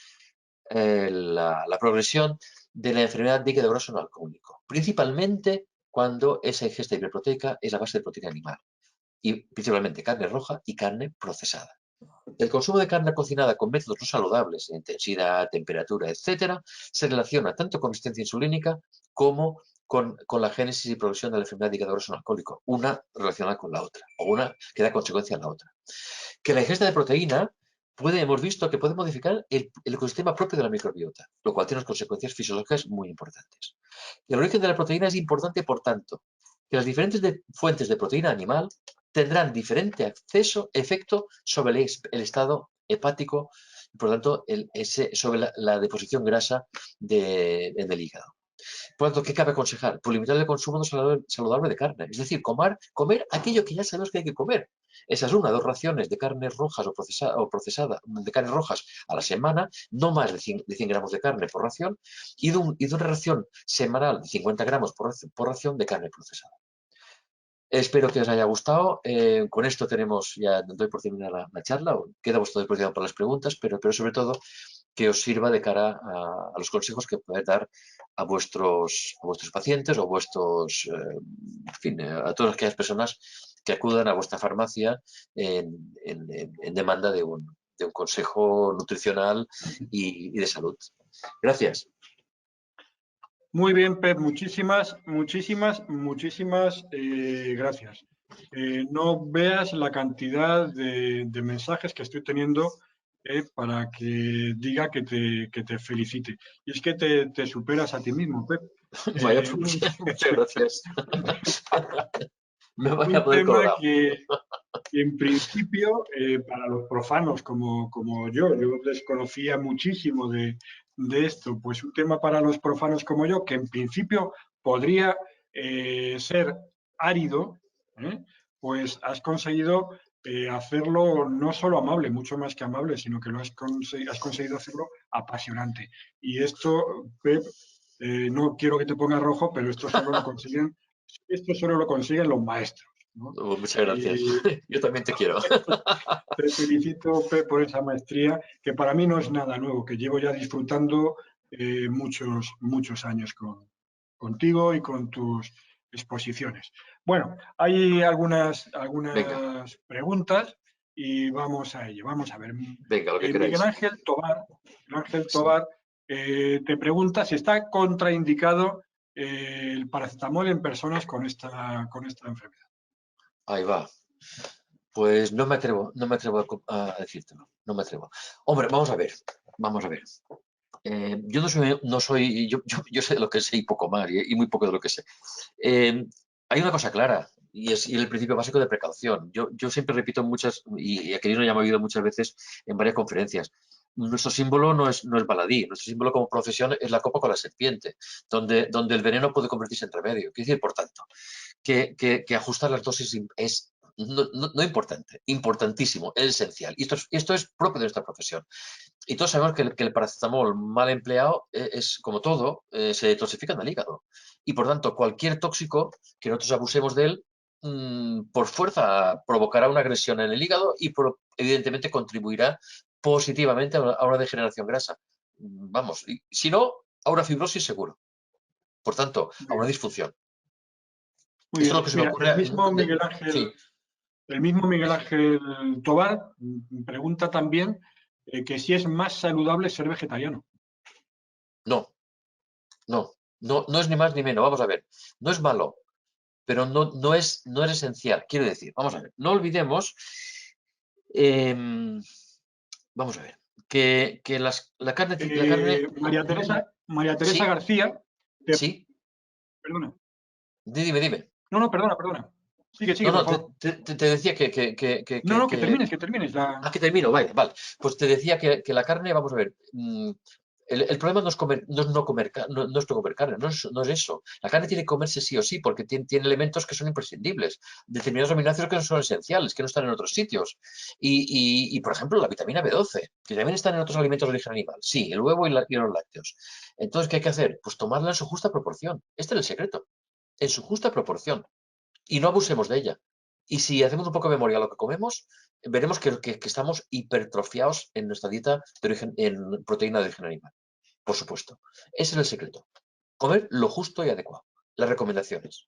S2: la progresión de la enfermedad de hígado graso no alcohólico, principalmente cuando esa ingesta hiperproteica es a base de proteína animal, y principalmente carne roja y carne procesada. El consumo de carne cocinada con métodos no saludables, intensidad, temperatura, etcétera, se relaciona tanto con resistencia insulínica como con la génesis y progresión de la enfermedad de hígado graso no alcohólico, una relacionada con la otra, o una que da consecuencia a la otra. Que la ingesta de proteína hemos visto que puede modificar el ecosistema propio de la microbiota, lo cual tiene unas consecuencias fisiológicas muy importantes. El origen de la proteína es importante, por tanto, que las diferentes fuentes de proteína animal tendrán diferente efecto sobre el estado hepático y, por tanto, sobre la deposición grasa en el hígado. Por lo tanto, ¿qué cabe aconsejar? Pues limitar el consumo no saludable de carne. Es decir, comer aquello que ya sabemos que hay que comer. Esa es 2 raciones de carnes rojas o procesada de carnes rojas a la semana, no más de 100 gramos de carne por ración, y de una ración semanal de 50 gramos por ración de carne procesada. Espero que os haya gustado. Con esto ya doy por terminar la charla. Queda vuestra disposición para las preguntas, pero sobre todo que os sirva de cara a los consejos que podéis dar a vuestros pacientes o en fin, a todas aquellas personas que acudan a vuestra farmacia en demanda de un consejo nutricional y de salud. Gracias.
S1: Muy bien, Pep, muchísimas gracias. No veas la cantidad de mensajes que estoy teniendo para que diga que te felicite. Y es que te superas a ti mismo, Pep.
S2: Vaya, muchas gracias. Me voy a
S1: Un
S2: poder
S1: tema
S2: colorado.
S1: que en principio, para los profanos como yo desconocía muchísimo de esto, pues un tema para los profanos como yo, que en principio podría ser árido, pues has conseguido hacerlo no solo amable, mucho más que amable, sino que has conseguido hacerlo apasionante. Y esto, Pep, no quiero que te pongas rojo, pero esto solo lo consiguen los maestros. ¿no?
S2: Muchas gracias. Yo también te quiero.
S1: Te felicito, Pep, por esa maestría, que para mí no es nada nuevo, que llevo ya disfrutando muchos años contigo y con tus exposiciones. Bueno, hay
S2: Venga,
S1: algunas preguntas y vamos a ello. Vamos a ver.
S2: venga, lo que
S1: Miguel
S2: queráis.
S1: Ángel Tobar, Miguel Ángel
S2: Sí.
S1: Tobar te pregunta si está contraindicado el paracetamol en personas con esta enfermedad.
S2: Ahí va. Pues no me atrevo a decírtelo, no me atrevo. Hombre, vamos a ver. Yo sé lo que sé y poco más, y muy poco de lo que sé. Hay una cosa clara, y el principio básico de precaución. Yo siempre repito muchas, y Aquilino ya me ha oído muchas veces en varias conferencias. Nuestro símbolo no es baladí, nuestro símbolo como profesión es la copa con la serpiente, donde el veneno puede convertirse en remedio. Quiere decir, por tanto, que ajustar las dosis es no importante, importantísimo, es esencial. Y esto es propio de nuestra profesión. Y todos sabemos que el paracetamol mal empleado es, como todo, se toxifica en el hígado. Y por tanto, cualquier tóxico que nosotros abusemos de él, por fuerza provocará una agresión en el hígado y evidentemente contribuirá positivamente a una degeneración grasa. Vamos, y si no, a una fibrosis seguro. Por tanto, a
S1: Muy
S2: una
S1: bien.
S2: disfunción.
S1: Muy
S2: Esto es lo
S1: bien.
S2: que se me
S1: Mira,
S2: ocurre. Sí,
S1: el mismo Miguel Ángel Tobar pregunta también que si es más saludable ser vegetariano.
S2: no, no es ni más ni menos. Vamos a ver, no es malo, pero no es esencial. Quiero decir, vamos a ver, no olvidemos, em, vamos a ver, que la carne,
S1: María Teresa
S2: sí,
S1: García,
S2: sí,
S1: perdona.
S2: dime.
S1: No, no, perdona, perdona. Sigue,
S2: No,
S1: sigue, por
S2: no, te,
S1: favor.
S2: te- te decía
S1: No, no, que termines.
S2: que termino, vale. Pues te decía que la carne, vamos a ver, el problema no es no comer carne, no es eso. La carne tiene que comerse sí o sí, porque tiene elementos que son imprescindibles, determinados aminoácidos que no son esenciales, que no están en otros sitios. Por ejemplo, la vitamina B12, que también están en otros alimentos de origen animal. Sí, el huevo y los lácteos. Entonces, ¿qué hay que hacer? Pues tomarla en su justa proporción. Este es el secreto, en su justa proporción. Y no abusemos de ella. Y si hacemos un poco de memoria a lo que comemos, veremos que estamos hipertrofiados en nuestra dieta en proteína de origen animal. Por supuesto. Ese es el secreto. Comer lo justo y adecuado. Las recomendaciones.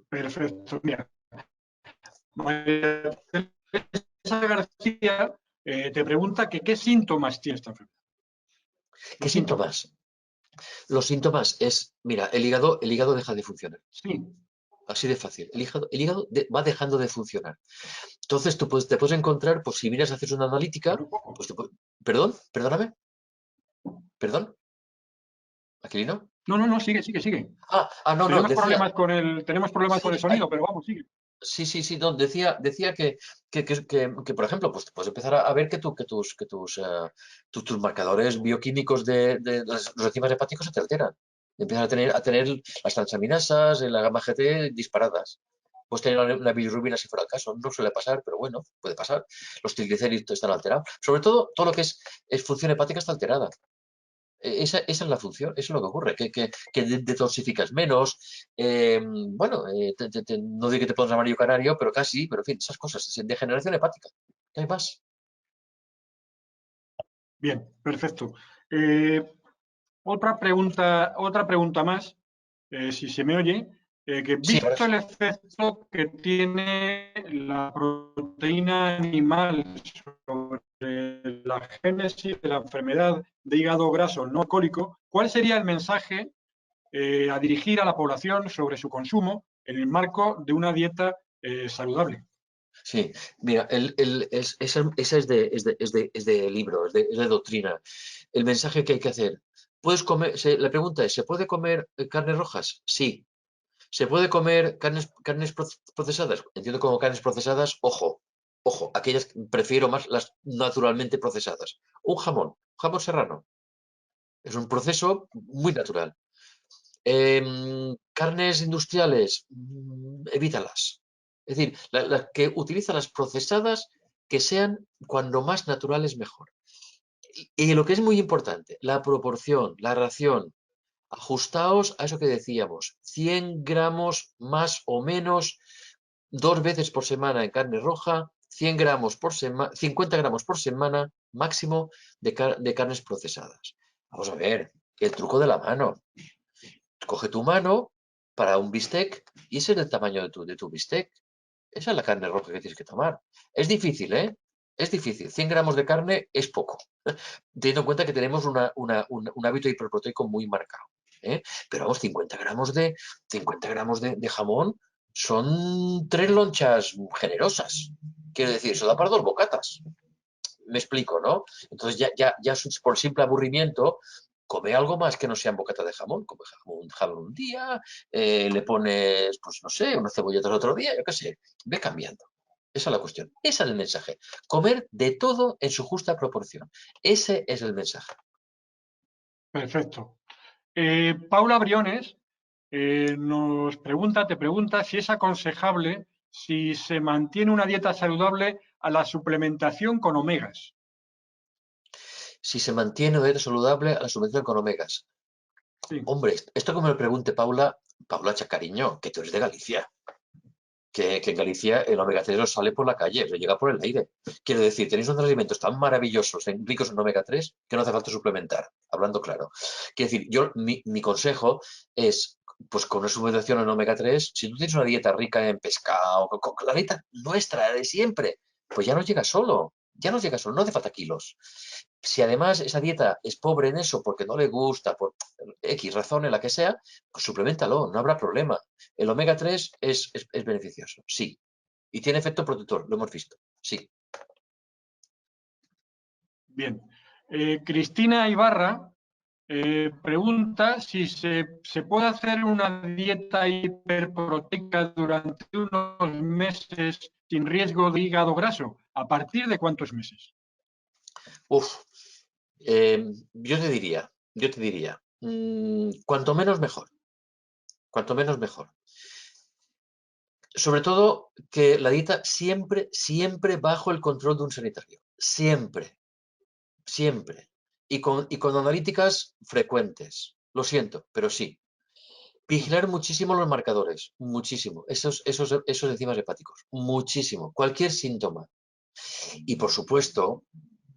S1: Perfecto. Mira, María Teresa García te pregunta que qué síntomas tiene esta enfermedad.
S2: ¿Qué
S1: Los síntomas.
S2: síntomas? Los síntomas es, mira, el hígado deja de funcionar.
S1: Sí,
S2: Así de fácil. El hígado va dejando de funcionar. Entonces te puedes encontrar, pues si miras, haces una analítica,
S1: pero poco.
S2: pues ¿Perdón? ¿Perdóname? ¿Perdón? ¿Aquilino?
S1: No, no, no, sigue.
S2: No, decía,
S1: Tenemos problemas con el
S2: sí,
S1: sonido, pero vamos, sigue.
S2: sí, no, decía que, por ejemplo, pues puedes empezar a ver que tus marcadores bioquímicos de los enzimas hepáticos se te alteran. Empiezas a tener las transaminasas, la gamma GT disparadas. Puedes tener una bilirrubina si fuera el caso. No suele pasar, pero bueno, puede pasar. Los triglicéridos están alterados. Sobre todo lo que es función hepática está alterada. Esa es la función, eso es lo que ocurre, que detoxificas menos. Bueno, no digo que te pones amarillo canario, pero casi, pero en fin, esas cosas, es degeneración hepática. ¿Qué hay más?
S1: Bien, perfecto. Eh, otra pregunta más, si se me oye, que
S2: Sí, ahora
S1: visto
S2: sí.
S1: el efecto que tiene la proteína animal sobre la génesis de la enfermedad de hígado graso no alcohólico, ¿cuál sería el mensaje a dirigir a la población sobre su consumo en el marco de una dieta saludable?
S2: Sí, mira, esa es de libro, es de doctrina. El mensaje que hay que hacer. La pregunta es, ¿se puede comer carnes rojas? Sí. ¿Se puede comer carnes procesadas? Entiendo como carnes procesadas, ojo, aquellas prefiero más las naturalmente procesadas. Un jamón serrano. Es un proceso muy natural. Carnes industriales, evítalas. Es decir, las que utilizan las procesadas que sean cuando más naturales mejor. Y lo que es muy importante, la proporción, la ración. Ajustaos a eso que decíamos, 100 gramos más o menos 2 veces por semana en carne roja, 100 gramos por semana, 50 gramos por semana máximo de carnes procesadas. Vamos a ver, el truco de la mano. Coge tu mano para un bistec y ese es el tamaño de tu bistec. Esa es la carne roja que tienes que tomar. Es difícil, ¿eh? Es difícil. 100 gramos de carne es poco, teniendo en cuenta que tenemos un hábito hiperproteico muy marcado. ¿Eh? Pero vamos, 50 gramos de jamón son 3 lonchas generosas. Quiero decir, eso da para 2 bocatas. Me explico, ¿no? Entonces ya por simple aburrimiento, come algo más que no sean bocata de jamón. Come jamón un día, le pones, pues no sé, unas cebolletas otro día, yo qué sé. Ve cambiando. Esa es la cuestión. Ese es el mensaje. Comer de todo en su justa proporción. Ese es el mensaje.
S1: Perfecto. Paula Briones te pregunta si es aconsejable si se mantiene una dieta saludable a la suplementación con omegas.
S2: Si se mantiene una dieta saludable a la suplementación con omegas.
S1: Sí,
S2: Hombre, esto que me lo pregunte Paula Chacariño, que tú eres de Galicia. Que en Galicia el omega 3 os sale por la calle, os llega por el aire. Quiero decir, tenéis unos alimentos tan maravillosos, ricos en omega 3, que no hace falta suplementar, hablando claro. Quiero decir, mi consejo es, pues con una suplementación en omega 3, si tú tienes una dieta rica en pescado, con la dieta nuestra de siempre, pues ya nos llega solo, no hace falta kilos. Si además esa dieta es pobre en eso porque no le gusta, por X razón en la que sea, pues suplementalo, no habrá problema. El omega 3 es beneficioso, sí. Y tiene efecto protector, lo hemos visto, sí.
S1: bien. Cristina Ibarra pregunta si se puede hacer una dieta hiperproteica durante unos meses sin riesgo de hígado graso. ¿A partir de cuántos meses?
S2: Uf, yo te diría, cuanto menos mejor, cuanto menos mejor. Sobre todo que la dieta siempre, siempre bajo el control de un sanitario. Siempre, siempre. Y con analíticas frecuentes. Lo siento, pero sí. Vigilar muchísimo los marcadores, muchísimo. Esos enzimas hepáticos, muchísimo. Cualquier síntoma. Y por supuesto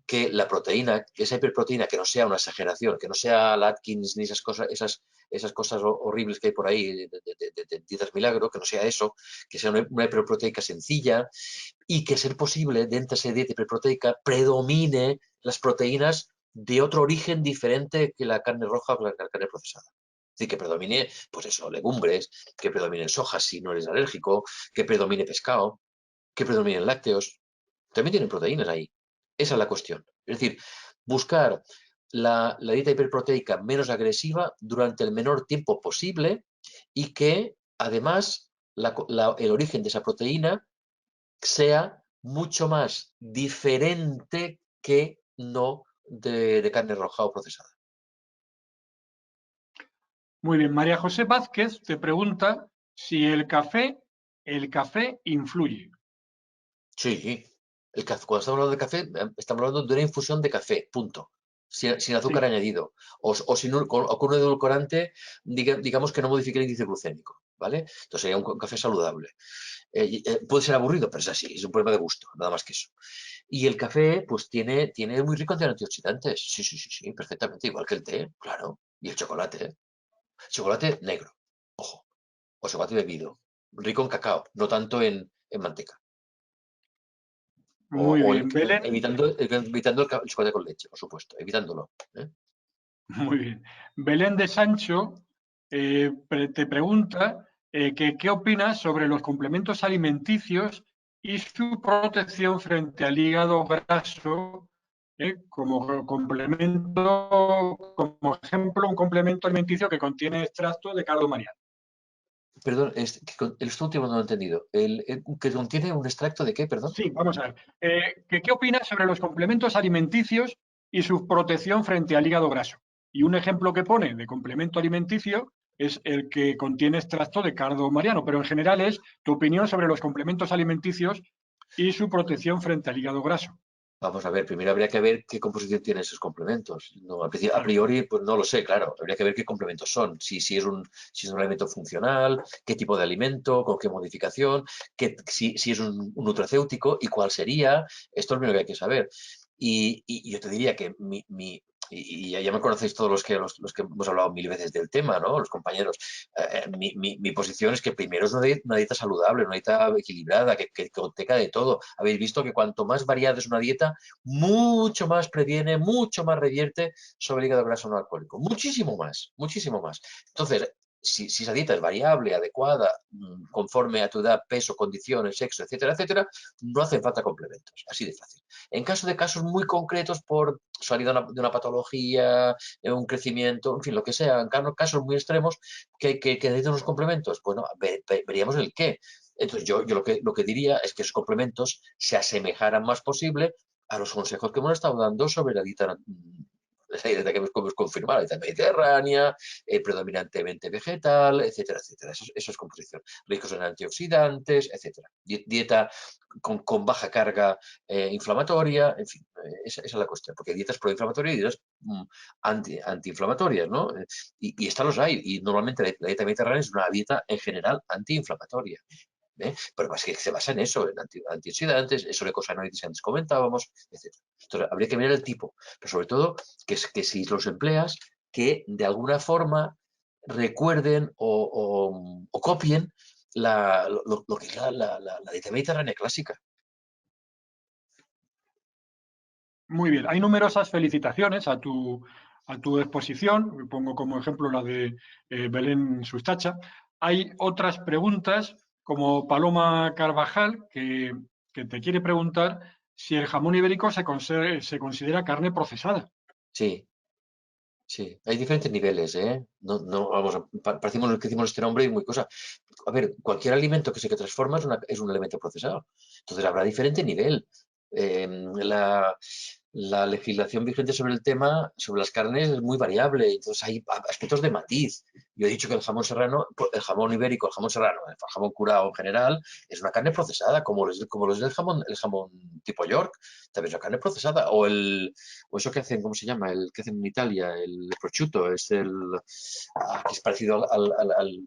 S2: que la proteína, que esa hiperproteína, que no sea una exageración, que no sea la Atkins ni esas cosas horribles que hay por ahí de dietas milagro, que no sea eso, que sea una hiperproteica sencilla y que, ser posible, dentro de esa dieta hiperproteica predomine las proteínas de otro origen diferente que la carne roja o la carne procesada. Es decir, que predomine, pues eso, legumbres, que predominen sojas si no eres alérgico, que predomine pescado, que predominen lácteos. También tienen proteínas ahí. Esa es la cuestión. Es decir, buscar la dieta hiperproteica menos agresiva durante el menor tiempo posible y que, además, el origen de esa proteína sea mucho más diferente que no de carne roja o procesada.
S1: Muy bien. María José Vázquez te pregunta si el café influye.
S2: Sí, cuando estamos hablando de café, estamos hablando de una infusión de café, punto. Sin azúcar
S1: Sí,
S2: añadido. O con un edulcorante, digamos que no modifique el índice glucémico, ¿vale? Entonces sería un café saludable. Puede ser aburrido, pero es así, es un problema de gusto, nada más que eso. Y el café, pues tiene muy rico en antioxidantes. Sí, sí, sí, sí, perfectamente, igual que el té, claro. Y el chocolate, ¿eh? Chocolate negro, ojo. O chocolate bebido, rico en cacao, no tanto en manteca. O,
S1: muy
S2: o
S1: bien.
S2: evitando el chocolate con leche, por supuesto, evitándolo. ¿Eh?
S1: Muy bien. Belén de Sancho te pregunta que qué opinas sobre los complementos alimenticios y su protección frente al hígado graso, como ejemplo, un complemento alimenticio que contiene extracto de cardo mariano.
S2: Perdón, esto último no lo he entendido. ¿Que contiene un extracto de qué, perdón?
S1: Sí, vamos a ver. ¿Qué opinas sobre los complementos alimenticios y su protección frente al hígado graso? Y un ejemplo que pone de complemento alimenticio es el que contiene extracto de cardo mariano, pero en general es tu opinión sobre los complementos alimenticios y su protección frente al hígado graso.
S2: Vamos a ver, primero habría que ver qué composición tienen esos complementos. No, a
S1: Claro.
S2: priori, pues no lo sé, claro. Habría que ver qué complementos son. Si es un alimento funcional, qué tipo de alimento, con qué modificación, si es un nutracéutico y cuál sería. Esto es lo primero que hay que saber. Y yo te diría que y ya me conocéis todos los que hemos hablado mil veces del tema, ¿no? Los compañeros. Mi posición es que primero es una dieta saludable, una dieta equilibrada, que contenga de todo. Habéis visto que cuanto más variada es una dieta, mucho más previene, mucho más revierte sobre el hígado graso no alcohólico. Muchísimo más, muchísimo más. Entonces, si esa dieta es variable, adecuada, conforme a tu edad, peso, condiciones, sexo, etcétera, etcétera, no hacen falta complementos. Así de fácil. En caso de casos muy concretos por salida de una patología, un crecimiento, en fin, lo que sea, en casos muy extremos que necesitan unos complementos, bueno, veríamos el qué. Entonces, yo lo que diría es que esos complementos se asemejaran más posible a los consejos que hemos estado dando sobre la dieta que hemos confirmado, la dieta mediterránea, predominantemente vegetal, etcétera, etcétera. Eso es composición. Ricos en antioxidantes, etcétera. Dieta con baja carga inflamatoria, en fin, esa es la cuestión, porque hay dietas proinflamatorias y dietas antiinflamatorias, ¿no? Y estas los hay, y normalmente la dieta mediterránea es una dieta en general antiinflamatoria. Pero es que se basa en eso, en antioxidantes, eso de cosanoides que antes comentábamos, etc. Entonces, habría que mirar el tipo, pero sobre todo que si los empleas, que de alguna forma recuerden o copien lo que es la dieta mediterránea clásica.
S1: Muy bien. Hay numerosas felicitaciones a tu exposición. Pongo como ejemplo la de Belén Sustacha. Hay otras preguntas, como Paloma Carvajal, que te quiere preguntar si el jamón ibérico se considera carne procesada.
S2: Sí, sí. Hay diferentes niveles, ¿eh? No, vamos, parecimos que hicimos este nombre y muy cosa. A ver, cualquier alimento que se transforma es un elemento procesado. Entonces habrá diferente nivel. Eh, la, la legislación vigente sobre el tema, sobre las carnes, es muy variable. Entonces hay aspectos de matiz. Yo he dicho que el jamón serrano, el jamón ibérico, el jamón serrano, el jamón curado en general, es una carne procesada, como los del el jamón tipo York, también es una carne procesada. O eso que hacen, ¿cómo se llama? El que hacen en Italia, el prosciutto, que es parecido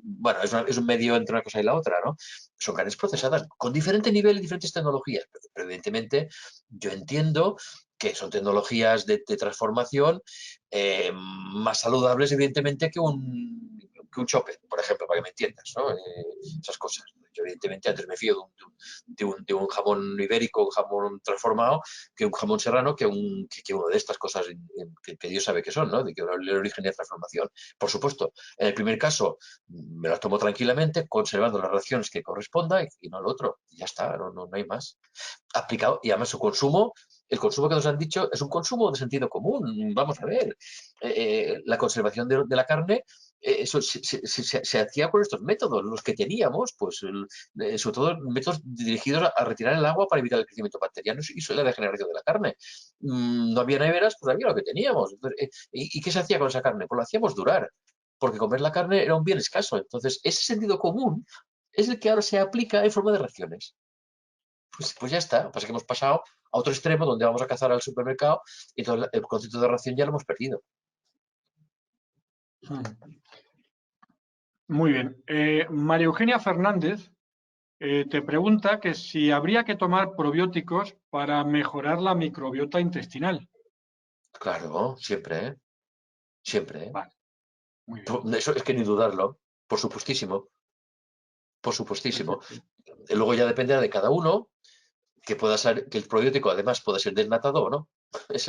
S2: bueno, es un medio entre una cosa y la otra, ¿no? Son carnes procesadas con diferente nivel y diferentes tecnologías, pero evidentemente yo entiendo que son tecnologías de transformación más saludables, evidentemente, que un chopper, por ejemplo, para que me entiendas, ¿no? Esas cosas. Yo, evidentemente, antes me fío de un jamón ibérico, un jamón transformado, que un jamón serrano, que uno de estas cosas que Dios sabe que son, ¿no? De que el origen de transformación. Por supuesto, en el primer caso me las tomo tranquilamente, conservando las raciones que corresponda y no el otro. Y ya está, no hay más. Aplicado, y además su consumo, el consumo que nos han dicho es un consumo de sentido común. Vamos a ver, la conservación de la carne, eso se hacía con estos métodos, los que teníamos, pues sobre todo métodos dirigidos a retirar el agua para evitar el crecimiento bacteriano y la degeneración de la carne. No había neveras, pues había lo que teníamos. Entonces, ¿y qué se hacía con esa carne? Pues lo hacíamos durar, porque comer la carne era un bien escaso. Entonces, ese sentido común es el que ahora se aplica en forma de raciones. Pues ya está. Pasa que hemos pasado a otro extremo donde vamos a cazar al supermercado y todo el concepto de ración ya lo hemos perdido.
S1: Muy bien. María Eugenia Fernández te pregunta que si habría que tomar probióticos para mejorar la microbiota intestinal.
S2: Claro, siempre, ¿eh? Siempre, ¿eh?
S1: Vale, muy bien.
S2: Eso es que ni dudarlo. Por supuestísimo, por supuestísimo.
S1: Perfecto.
S2: Luego ya dependerá de cada uno que pueda ser, que el probiótico además pueda ser desnatado o no. Es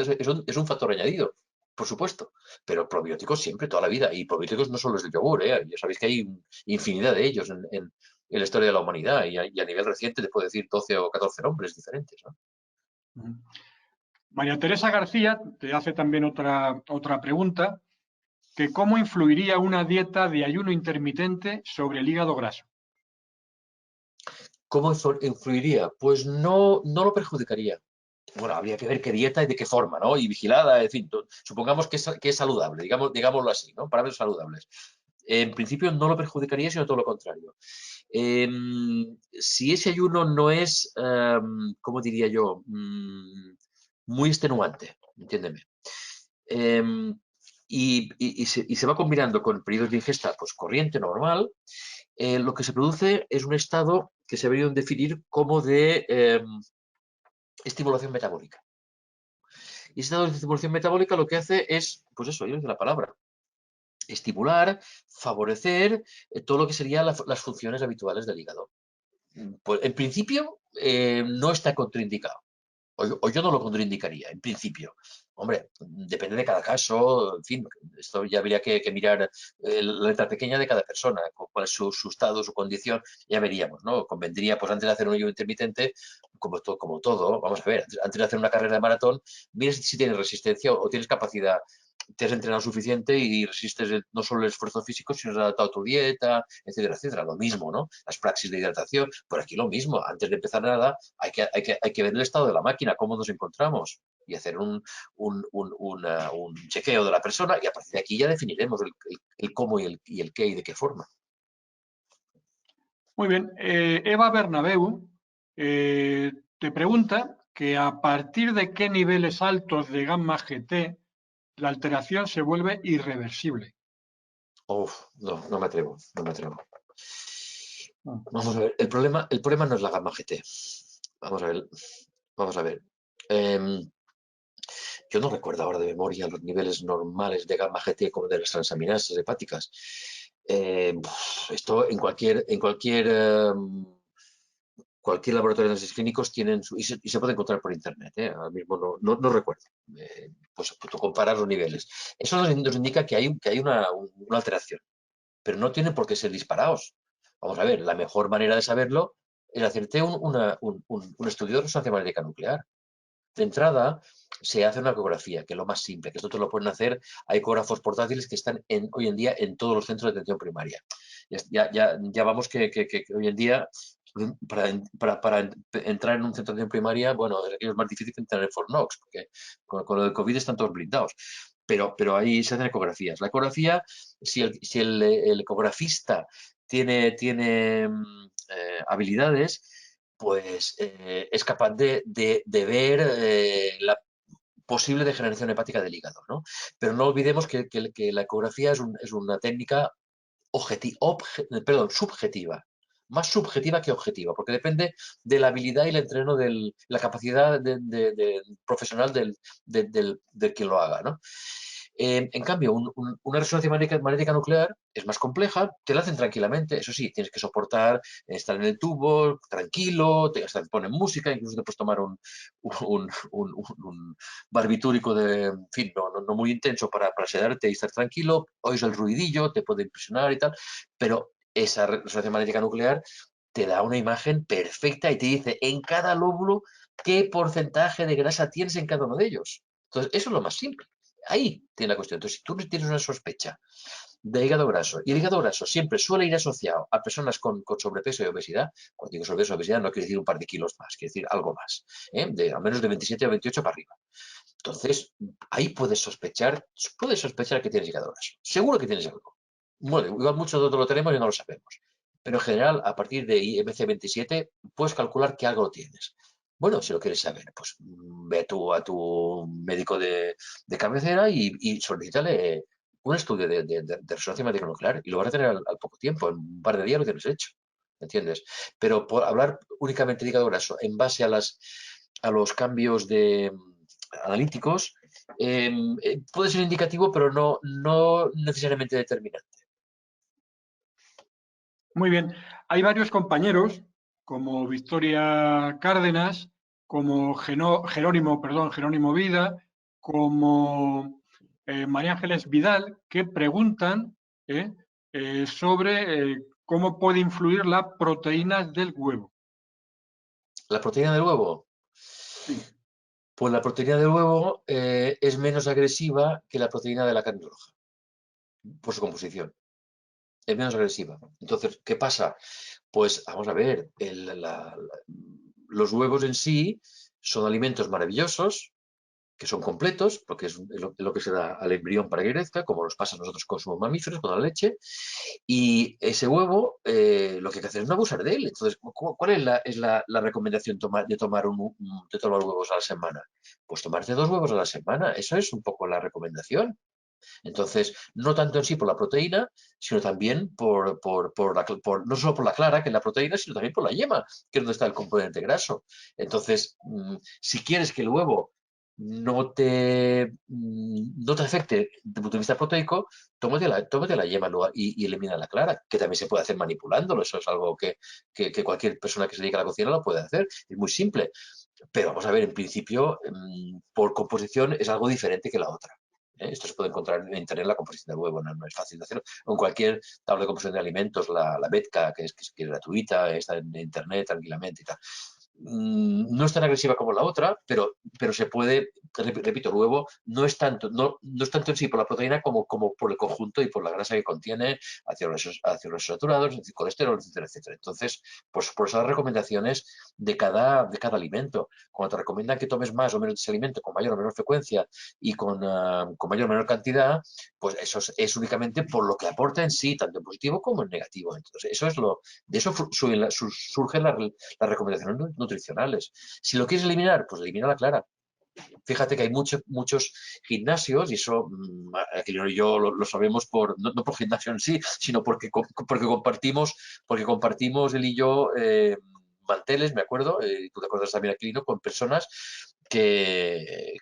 S2: un factor añadido, por supuesto. Pero probióticos siempre, toda la vida. Y probióticos no solo es el yogur, ¿eh? Ya sabéis que hay infinidad de ellos en la historia de la humanidad. Y a nivel reciente te puedo decir 12 o 14 nombres diferentes, ¿no?
S1: María Teresa García te hace también otra pregunta, que cómo influiría una dieta de ayuno intermitente sobre el hígado graso.
S2: ¿Cómo influiría? Pues no lo perjudicaría. Bueno, habría que ver qué dieta y de qué forma, ¿no? Y vigilada, en fin, supongamos que es saludable, digámoslo así, ¿no? Parámetros saludables. En principio no lo perjudicaría, sino todo lo contrario. Si ese ayuno no es, ¿cómo diría yo? muy extenuante, entiéndeme. Y se va combinando con periodos de ingesta pues, corriente, normal. Lo que se produce es un estado que se debería definir como de estimulación metabólica. Y ese estado de estimulación metabólica lo que hace es, pues eso, yo dice la palabra, estimular, favorecer todo lo que serían las funciones habituales del hígado. Pues en principio no está contraindicado. O yo no lo contraindicaría, en principio. Hombre, depende de cada caso, en fin, esto ya habría que mirar la letra pequeña de cada persona, cuál es su estado, su condición, ya veríamos, ¿no? Convendría, pues antes de hacer un ayuno intermitente, como todo, vamos a ver, antes de hacer una carrera de maratón, mira si tienes resistencia o tienes capacidad, te has entrenado suficiente y resistes no solo el esfuerzo físico, sino has adaptado tu dieta, etcétera, etcétera. Lo mismo, ¿no? Las praxis de hidratación, por aquí lo mismo. Antes de empezar nada, hay que ver el estado de la máquina, cómo nos encontramos y hacer un chequeo de la persona y a partir de aquí ya definiremos el cómo y el qué y de qué forma.
S1: Muy bien. Eva Bernabeu te pregunta que a partir de qué niveles altos de gamma GT la alteración se vuelve irreversible.
S2: Uf, no, no me atrevo, no me atrevo.
S1: Ah.
S2: Vamos a ver, el problema no es la gamma GT. Vamos a ver, vamos a ver. Yo no recuerdo ahora de memoria los niveles normales de gamma GT como de las transaminasas hepáticas. Esto cualquier laboratorio de análisis clínicos tienen y se puede encontrar por internet. Ahora mismo no recuerdo. Pues tú comparas los niveles. Eso nos indica que hay una alteración, pero no tienen por qué ser disparados. Vamos a ver, la mejor manera de saberlo es hacerte un estudio de resonancia magnética nuclear. De entrada, se hace una ecografía, que es lo más simple, que esto te lo pueden hacer. Hay ecógrafos portátiles que están hoy en día en todos los centros de atención primaria. Ya vamos que hoy en día, para entrar en un centro de atención primaria, bueno, es más difícil que entrar en Fort Knox, porque con el COVID están todos blindados. Pero ahí se hacen ecografías. La ecografía, si el ecografista tiene habilidades, pues es capaz de ver la posible degeneración hepática del hígado, ¿no? Pero no olvidemos que la ecografía es una técnica subjetiva, más subjetiva que objetiva, porque depende de la habilidad y el entreno la capacidad profesional del quien lo haga, ¿no? En cambio, una resonancia magnética nuclear es más compleja, te la hacen tranquilamente, eso sí, tienes que soportar estar en el tubo, tranquilo, hasta te ponen música, incluso te puedes tomar un barbitúrico en fin, no muy intenso para sedarte y estar tranquilo, oyes el ruidillo, te puede impresionar y tal, pero esa resonancia magnética nuclear te da una imagen perfecta y te dice en cada lóbulo qué porcentaje de grasa tienes en cada uno de ellos. Entonces, eso es lo más simple. Ahí tiene la cuestión. Entonces, si tú tienes una sospecha de hígado graso, y el hígado graso siempre suele ir asociado a personas con sobrepeso y obesidad, cuando digo sobrepeso y obesidad no quiere decir un par de kilos más, quiere decir algo más, al menos de 27 o 28 para arriba. Entonces, ahí puedes sospechar que tienes hígado graso. Seguro que tienes algo. Bueno, igual muchos de nosotros lo tenemos y no lo sabemos. Pero en general, a partir de IMC27, puedes calcular que algo tienes. Bueno, si lo quieres saber, pues ve a tu médico de cabecera y solicítale un estudio de resonancia magnética nuclear y lo vas a tener al poco tiempo, en un par de días lo tienes hecho, ¿entiendes? Pero por hablar únicamente de hígado graso en base a los cambios analíticos, puede ser indicativo, pero no necesariamente determinante.
S1: Muy bien. Hay varios compañeros, como Victoria Cárdenas, como Jerónimo Vida, como María Ángeles Vidal, que preguntan sobre cómo puede influir la proteína del huevo.
S2: ¿La proteína del huevo?
S1: Sí.
S2: Pues la proteína del huevo es menos agresiva que la proteína de la carne roja, por su composición. Es menos agresiva. Entonces, ¿qué pasa? Pues vamos a ver, los huevos en sí son alimentos maravillosos, que son completos, porque es lo que se da al embrión para que crezca, como nos pasa a nosotros con los mamíferos, con la leche, y ese huevo lo que hay que hacer es no abusar de él. Entonces, ¿cuál es la recomendación de tomar huevos a la semana? Pues tomarte 2 huevos a la semana, eso es un poco la recomendación. Entonces, no tanto en sí por la proteína, sino también no solo por la clara, que es la proteína, sino también por la yema, que es donde está el componente graso. Entonces, si quieres que el huevo no te afecte desde el punto de vista proteico, tómate la yema y elimina la clara, que también se puede hacer manipulándolo. Eso es algo que cualquier persona que se dedica a la cocina lo puede hacer. Es muy simple. Pero vamos a ver, en principio, por composición es algo diferente que la otra. Esto se puede encontrar en internet, la composición del huevo, no es fácil de hacerlo. O en cualquier tabla de composición de alimentos, la Betka, que es gratuita, está en internet tranquilamente y tal. No es tan agresiva como la otra, pero se puede, repito, el huevo no es tanto en sí por la proteína como por el conjunto y por la grasa que contiene, ácidos grasos saturados, colesterol, etcétera, etcétera. Entonces, pues por eso las recomendaciones de cada alimento. Cuando te recomiendan que tomes más o menos de ese alimento con mayor o menor frecuencia y con mayor o menor cantidad, pues eso es únicamente por lo que aporta en sí, tanto en positivo como en negativo. Entonces, de eso surgen las recomendaciones nutricionales. Si lo quieres eliminar, pues elimina la clara. Fíjate que hay muchos gimnasios, y eso aquí yo lo sabemos no por gimnasio en sí, sino porque compartimos él y yo manteles, me acuerdo, tú te acuerdas también, Aquilino, con personas que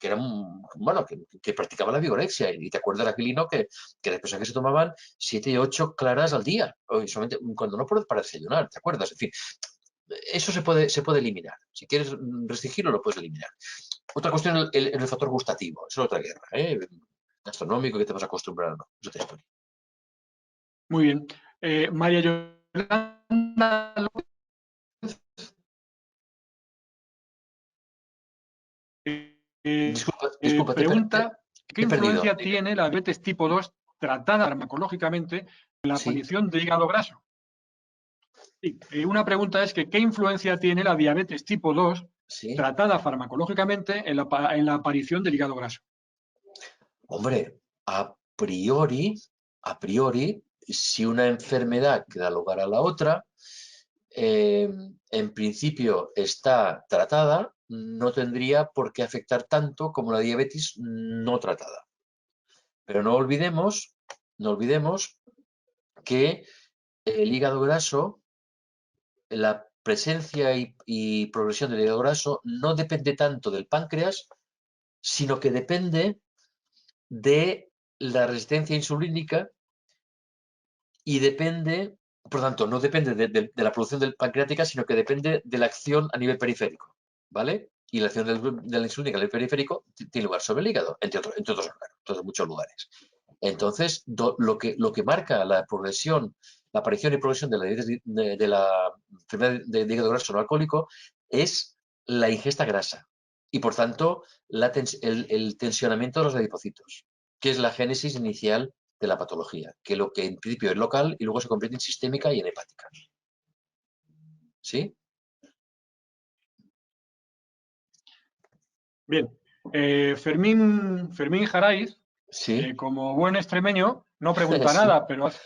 S2: eran, bueno, que practicaban la vigorexia. Y te acuerdas, Aquilino, que las personas que se tomaban 7 y 8 claras al día, solamente cuando no puedes para desayunar, ¿te acuerdas? En fin, eso se puede eliminar. Si quieres restringirlo, lo puedes eliminar. Otra cuestión es el factor gustativo. Eso es otra guerra, gastronómico, que te vas a acostumbrar o no. Es otra historia.
S1: Muy bien. María Yolanda
S2: Disculpa,
S1: pregunta qué
S2: te he perdido.
S1: influencia tiene la diabetes tipo 2 tratada farmacológicamente en la
S2: Sí,
S1: aparición de hígado graso. Sí, una pregunta es que ¿qué influencia tiene la diabetes tipo 2
S2: sí.
S1: tratada farmacológicamente en la aparición del hígado graso?
S2: Hombre, a priori, si una enfermedad que da lugar a la otra, en principio está tratada, no tendría por qué afectar tanto como la diabetes no tratada. Pero no olvidemos que el hígado graso, la presencia y progresión del hígado graso no depende tanto del páncreas, sino que depende de la resistencia insulínica y depende, por tanto, no depende de la producción pancreática, sino que depende de la acción a nivel periférico, ¿vale? Y la acción de la insulina a nivel periférico tiene lugar sobre el hígado, entre otros órganos, en muchos lugares. Entonces, lo que marca la progresión, la aparición y progresión de la enfermedad de hígado graso no alcohólico es la ingesta grasa y, por tanto, el tensionamiento de los adipocitos, que es la génesis inicial de la patología, que lo que en principio es local y luego se convierte en sistémica y en hepática. ¿Sí?
S1: Bien, Fermín Jaraiz,
S2: Sí.
S1: como buen extremeño, no pregunta
S2: Sí.
S1: nada, pero hace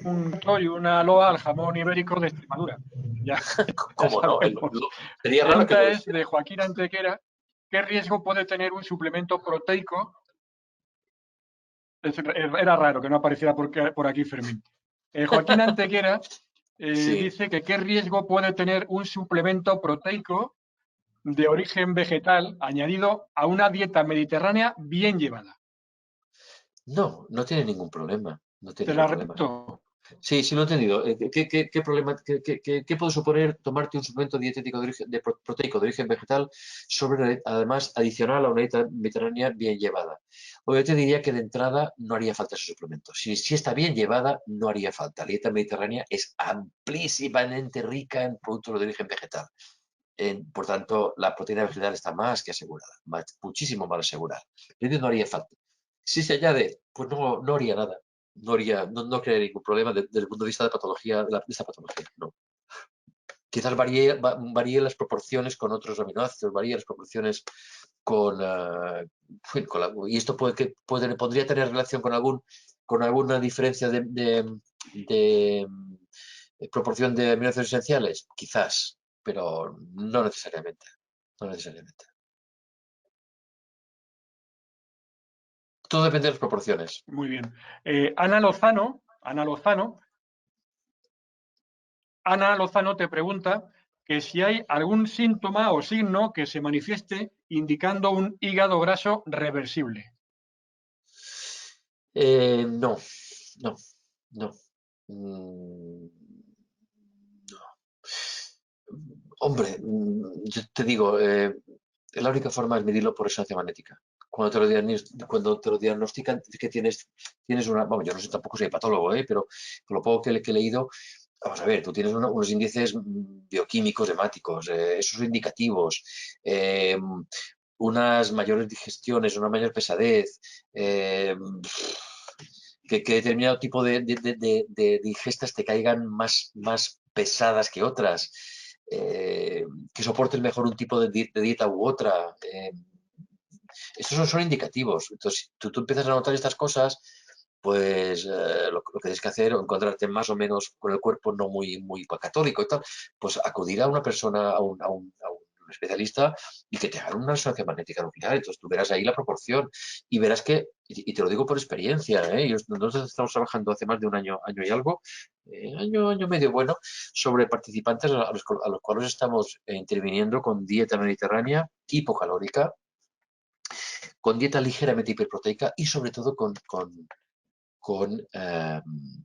S1: un y una loa al jamón ibérico de Extremadura. Ya, ya
S2: ¿Cómo no?
S1: sabemos.
S2: Sería
S1: La
S2: raro que no
S1: pregunta
S2: lo
S1: es
S2: hiciera.
S1: de Joaquín Antequera, ¿qué riesgo puede tener un suplemento proteico? Era raro que no apareciera por aquí Fermín. Joaquín Antequera
S2: Sí.
S1: dice que qué riesgo puede tener un suplemento proteico de origen vegetal añadido a una dieta mediterránea bien llevada.
S2: No, no tiene ningún problema. No tiene
S1: Te
S2: ningún
S1: la
S2: problema.
S1: repito.
S2: Sí, sí, lo he entendido. ¿Qué problema, qué puede suponer tomarte un suplemento dietético proteico de origen vegetal, además adicional a una dieta mediterránea bien llevada? O yo te diría que de entrada no haría falta ese suplemento. Si está bien llevada, no haría falta. La dieta mediterránea es amplísimamente rica en productos de origen vegetal. Por tanto, la proteína vegetal está más que asegurada, muchísimo más asegurada. No haría falta. Si se añade, pues no haría nada. no crearía ningún problema desde el punto de vista de patología, de esta patología, no. Quizás varíe las proporciones con otros aminoácidos, varíe las proporciones y esto podría tener relación con alguna diferencia de proporción de aminoácidos esenciales, quizás, pero no necesariamente. No necesariamente. Todo depende de las proporciones.
S1: Muy bien. Ana Lozano te pregunta que si hay algún síntoma o signo que se manifieste indicando un hígado graso reversible.
S2: No. Hombre, yo te digo, la única forma es medirlo por resonancia magnética. Cuando te lo diagnostican que tienes una... Vamos, yo no sé tampoco soy patólogo, pero por lo poco que he leído, vamos a ver, tú tienes unos índices bioquímicos hemáticos, esos indicativos, unas mayores digestiones, una mayor pesadez, que determinado tipo de digestas te caigan más pesadas que otras, que soportes mejor un tipo de dieta u otra. Estos son indicativos. Entonces, tú empiezas a notar estas cosas, pues lo que tienes que hacer, o encontrarte más o menos con el cuerpo no muy católico y tal, pues acudir a una persona, a un especialista y que te hagan una resonancia magnética nuclear. Entonces tú verás ahí la proporción y verás que, y te lo digo por experiencia, nosotros estamos trabajando hace más de un año y algo, año y medio, bueno, sobre participantes a los cuales estamos interviniendo con dieta mediterránea hipocalórica, con dieta ligeramente hiperproteica y sobre todo con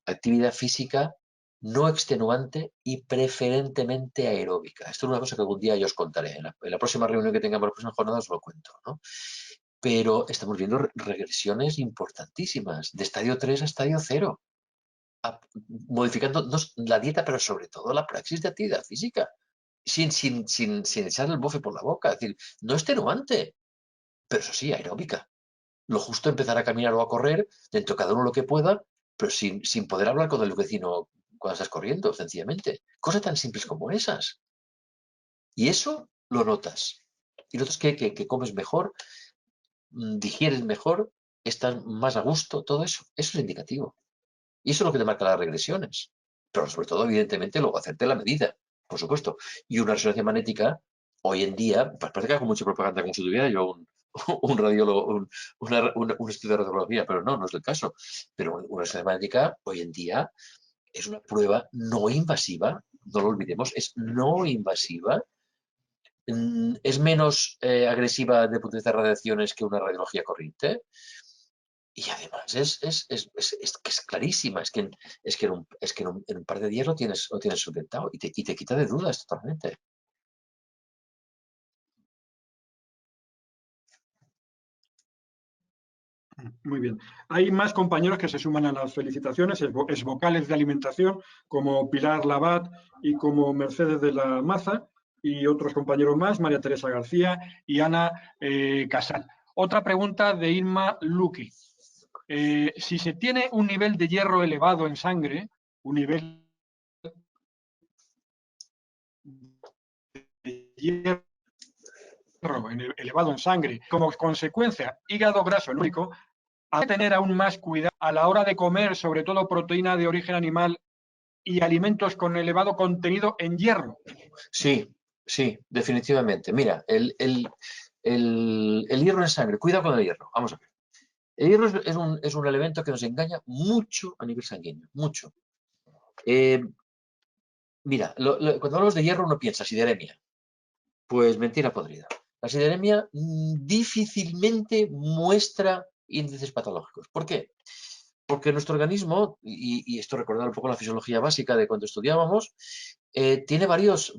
S2: actividad física no extenuante y preferentemente aeróbica. Esto es una cosa que algún día yo os contaré. En la próxima reunión que tengamos, la próxima jornada, os lo cuento, ¿no? Pero estamos viendo regresiones importantísimas, de estadio 3 a estadio 0, modificando la dieta, pero sobre todo la praxis de actividad física, sin echar el bofe por la boca. Es decir, no extenuante, pero eso sí, aeróbica. Lo justo empezar a caminar o a correr, dentro de cada uno lo que pueda, pero sin poder hablar con el vecino cuando estás corriendo, sencillamente. Cosas tan simples como esas. Y eso lo notas. Y notas que comes mejor, digieres mejor, estás más a gusto, todo eso. Eso es indicativo. Y eso es lo que te marca las regresiones. Pero sobre todo, evidentemente, luego hacerte la medida, por supuesto. Y una resonancia magnética, hoy en día, parece que hago mucha propaganda como si tuviera yo un radiólogo, un estudio de radiología, pero no es el caso. Pero una resonancia magnética, hoy en día, es una prueba no invasiva, no lo olvidemos, es no invasiva, es menos agresiva desde el punto de vista de radiaciones que una radiología corriente. Y además que es clarísima, es que en un par de días lo tienes solventado y te quita de dudas totalmente.
S1: Muy bien. Hay más compañeros que se suman a las felicitaciones, exvocales de alimentación, como Pilar Labat y como Mercedes de la Maza, y otros compañeros más, María Teresa García y Ana Casal. Otra pregunta de Irma Luque. Si se tiene un nivel de hierro elevado en sangre, un nivel de hierro elevado en sangre, como consecuencia hígado graso úrico, hay que tener aún más cuidado a la hora de comer, sobre todo proteína de origen animal y alimentos con elevado contenido en hierro.
S2: Sí, definitivamente. Mira, el hierro en sangre, cuidado con el hierro, vamos a ver. El hierro es un elemento que nos engaña mucho a nivel sanguíneo, mucho. Mira, cuando hablamos de hierro uno piensa sideremia. Pues mentira podrida. La sideremia difícilmente muestra índices patológicos. ¿Por qué? Porque nuestro organismo, y esto recordar un poco la fisiología básica de cuando estudiábamos, tiene varios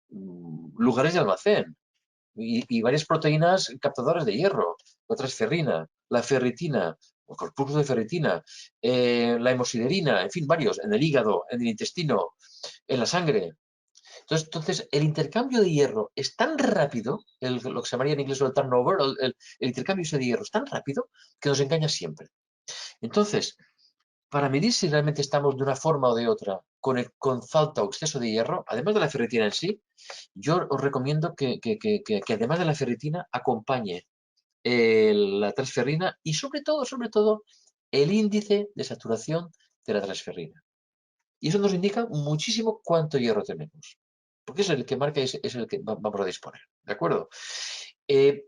S2: lugares de almacén y varias proteínas captadoras de hierro. La transferrina, la ferritina, o corpúsculos de ferritina, la hemosiderina, en fin, varios, en el hígado, en el intestino, en la sangre. Entonces, el intercambio de hierro es tan rápido, lo que se llamaría en inglés el turnover, el intercambio de hierro es tan rápido que nos engaña siempre. Entonces, para medir si realmente estamos de una forma o de otra con falta o exceso de hierro, además de la ferritina en sí, yo os recomiendo que además de la ferritina acompañe la transferrina y sobre todo, el índice de saturación de la transferrina. Y eso nos indica muchísimo cuánto hierro tenemos, porque es el que marca, es el que vamos a disponer, ¿de acuerdo?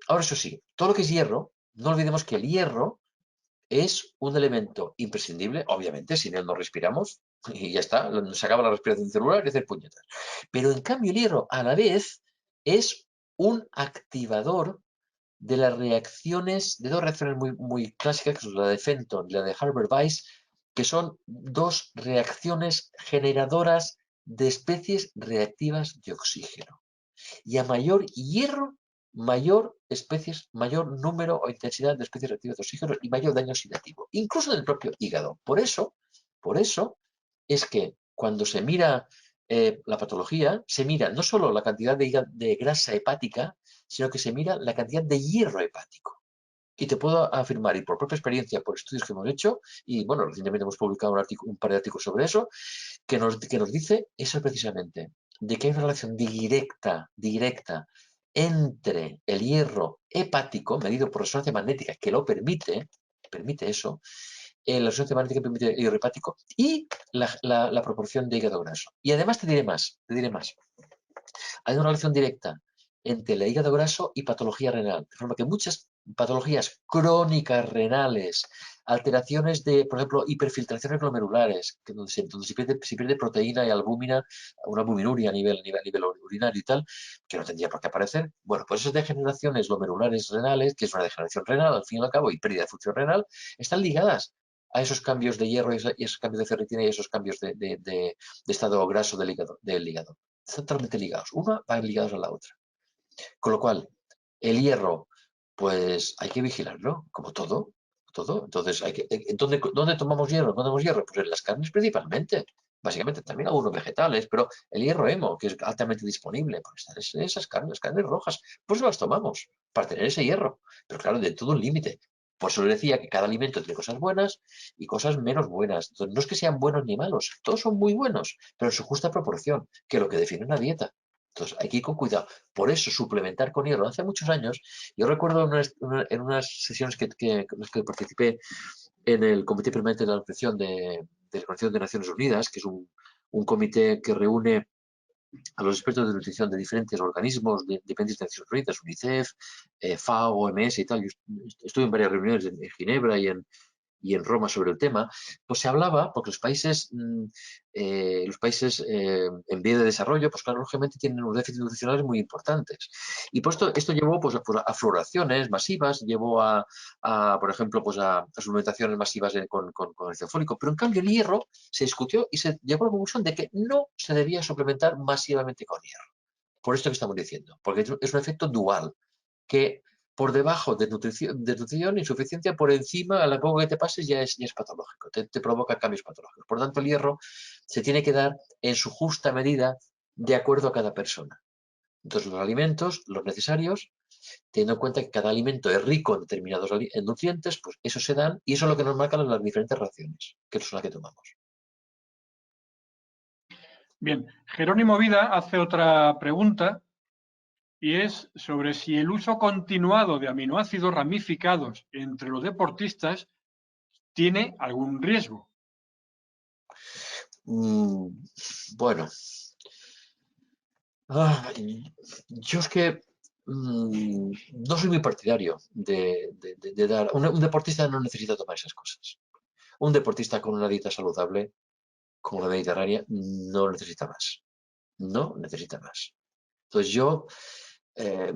S2: Ahora, eso sí, todo lo que es hierro, no olvidemos que el hierro es un elemento imprescindible, obviamente, sin él no respiramos y ya está, se acaba la respiración celular y hacer puñetas. Pero en cambio el hierro a la vez es un activador de las reacciones, de dos reacciones muy clásicas, que son la de Fenton y la de Haber-Weiss, que son dos reacciones generadoras de especies reactivas de oxígeno. Y a mayor hierro, mayor número o intensidad de especies reactivas de oxígeno y mayor daño oxidativo, incluso del propio hígado. Por eso es que cuando se mira la patología, se mira no solo la cantidad de grasa hepática, sino que se mira la cantidad de hierro hepático. Y te puedo afirmar, y por propia experiencia, por estudios que hemos hecho, y bueno, recientemente hemos publicado un par de artículos sobre eso, que nos dice eso precisamente, de que hay una relación directa entre el hierro hepático, medido por resonancia magnética, que lo permite eso, la resonancia magnética permite el hierro hepático, y la proporción de hígado graso. Y además te diré más. Hay una relación directa entre el hígado graso y patología renal, de forma que muchas patologías crónicas renales, alteraciones de, por ejemplo, hiperfiltraciones glomerulares, donde se pierde proteína y albúmina, una albuminuria a nivel urinario y tal, que no tendría por qué aparecer. Bueno, pues esas degeneraciones glomerulares renales, que es una degeneración renal al fin y al cabo y pérdida de función renal, están ligadas a esos cambios de hierro y esos cambios de ferritina y esos cambios de estado graso del hígado. Están totalmente ligados. Una va ligados a la otra. Con lo cual, el hierro, pues hay que vigilarlo, como todo. Entonces, ¿dónde tomamos hierro? ¿Dónde tomamos hierro? Pues en las carnes principalmente. Básicamente también algunos vegetales, pero el hierro hemo, que es altamente disponible, pues están esas carnes rojas. Pues las tomamos para tener ese hierro. Pero claro, de todo un límite. Por eso les decía que cada alimento tiene cosas buenas y cosas menos buenas. Entonces, no es que sean buenos ni malos, todos son muy buenos, pero en su justa proporción, que es lo que define una dieta. Entonces, hay que ir con cuidado. Por eso, suplementar con hierro. Hace muchos años, yo recuerdo en unas sesiones en las que participé en el Comité Permanente de la Nutrición de la Organización de Naciones Unidas, que es un comité que reúne a los expertos de nutrición de diferentes organismos dependientes de Naciones Unidas, UNICEF, FAO, OMS y tal. Yo estuve en varias reuniones en Ginebra y en Roma sobre el tema, pues se hablaba, porque los países en vía de desarrollo, pues claro, lógicamente tienen unos déficits nutricionales muy importantes. Y pues esto llevó pues, a floraciones masivas, llevó por ejemplo, pues a suplementaciones masivas con ácido fólico, pero en cambio el hierro se discutió y se llegó a la conclusión de que no se debía suplementar masivamente con hierro. Por esto que estamos diciendo, porque es un efecto dual, que por debajo de nutrición, insuficiencia, por encima, a la poco que te pases ya es patológico, te provoca cambios patológicos. Por lo tanto, el hierro se tiene que dar en su justa medida de acuerdo a cada persona. Entonces, los alimentos, los necesarios, teniendo en cuenta que cada alimento es rico en determinados nutrientes, pues eso se dan y eso es lo que nos marcan las diferentes raciones, que son las que tomamos.
S1: Bien, Jerónimo Vida hace otra pregunta y es sobre si el uso continuado de aminoácidos ramificados entre los deportistas tiene algún riesgo.
S2: Bueno, yo es que no soy muy partidario de dar. Un deportista no necesita tomar esas cosas. Un deportista con una dieta saludable, como la mediterránea, no necesita más. No necesita más. Entonces yo, eh,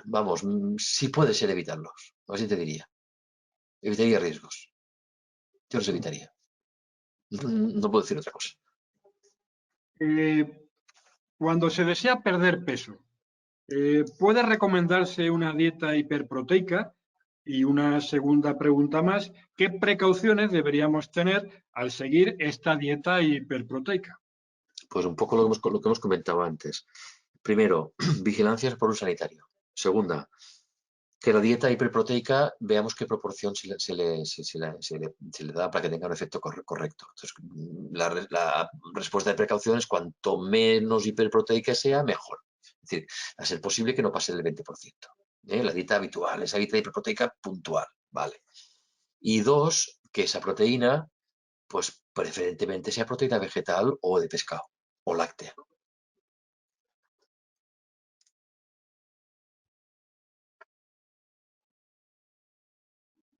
S2: vamos, si puede ser evitarlos. Así te diría. Evitaría riesgos. Yo los evitaría. No puedo decir otra cosa.
S1: Cuando se desea perder peso, ¿puede recomendarse una dieta hiperproteica? Y una segunda pregunta más, ¿qué precauciones deberíamos tener al seguir esta dieta hiperproteica?
S2: Pues un poco lo que hemos comentado antes. Primero, vigilancia por un sanitario. Segunda, que la dieta hiperproteica veamos qué proporción se le da para que tenga un efecto correcto. Entonces, la respuesta de precaución es cuanto menos hiperproteica sea, mejor. Es decir, a ser posible que no pase del 20%. La dieta habitual, esa dieta hiperproteica puntual, ¿vale? Y dos, que esa proteína, pues preferentemente sea proteína vegetal o de pescado o láctea.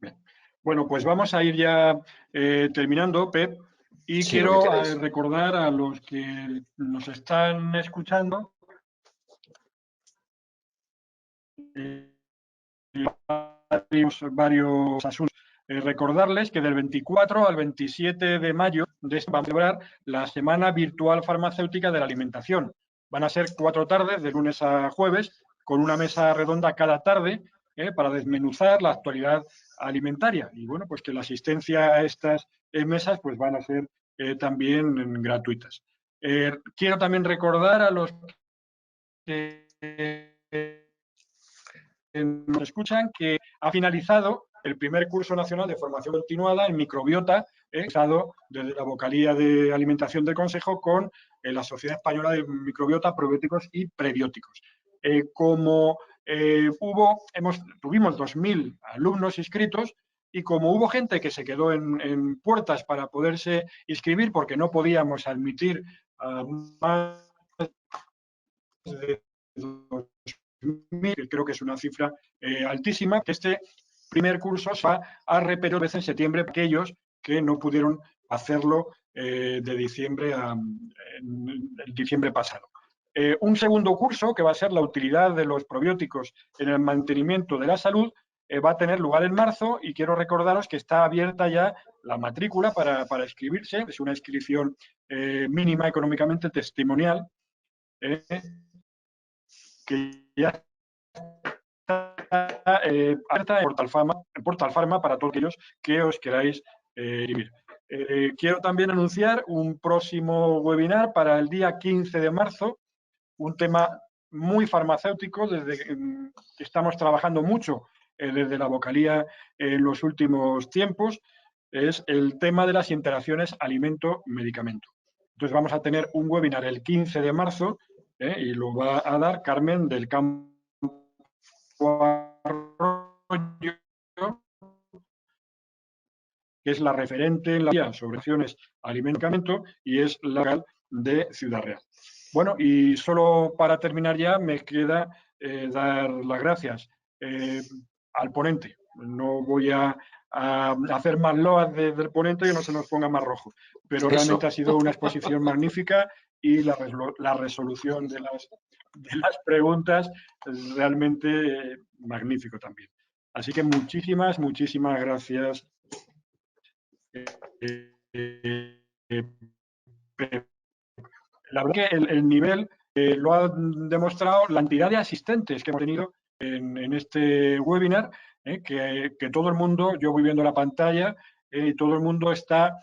S1: Bien. Bueno, pues vamos a ir ya terminando, Pep, y
S2: Sí, lo que
S1: quiero
S2: queráis.
S1: recordar a los que nos están escuchando varios asuntos. Recordarles que del 24 al 27 de mayo vamos a celebrar la Semana Virtual Farmacéutica de la Alimentación. Van a ser 4 tardes, de lunes a jueves, con una mesa redonda cada tarde para desmenuzar la actualidad alimentaria. Y bueno, pues que la asistencia a estas mesas pues van a ser también gratuitas. Quiero también recordar a los que nos escuchan que ha finalizado el primer curso nacional de formación continuada en microbiota, realizado desde la vocalía de alimentación del Consejo con la Sociedad Española de Microbiota, Probióticos y Prebióticos. Como tuvimos 2.000 alumnos inscritos y como hubo gente que se quedó en puertas para poderse inscribir porque no podíamos admitir a más de 2.000, que creo que es una cifra altísima, que este primer curso se va a repetir veces en septiembre para aquellos que no pudieron hacerlo de diciembre el diciembre pasado. Un segundo curso, que va a ser la utilidad de los probióticos en el mantenimiento de la salud, va a tener lugar en marzo y quiero recordaros que está abierta ya la matrícula para inscribirse. Es una inscripción mínima económicamente testimonial que ya está abierta en Portal Pharma para todos aquellos que os queráis inscribir. Quiero también anunciar un próximo webinar para el día 15 de marzo, un tema muy farmacéutico, desde que estamos trabajando mucho desde la vocalía en los últimos tiempos, es el tema de las interacciones alimento-medicamento. Entonces vamos a tener un webinar el 15 de marzo y lo va a dar Carmen del Campo Arroyo, que es la referente en la vía sobre acciones alimento y es la local de Ciudad Real. Bueno, y solo para terminar ya me queda dar las gracias al ponente. No voy a hacer más loas del ponente que no se nos ponga más rojo, pero realmente ha sido una exposición magnífica y la resolución de las preguntas es realmente magnífico también. Así que muchísimas, muchísimas gracias. La verdad que el nivel lo ha demostrado la cantidad de asistentes que hemos tenido en este webinar, que todo el mundo, yo voy viendo la pantalla, todo el mundo está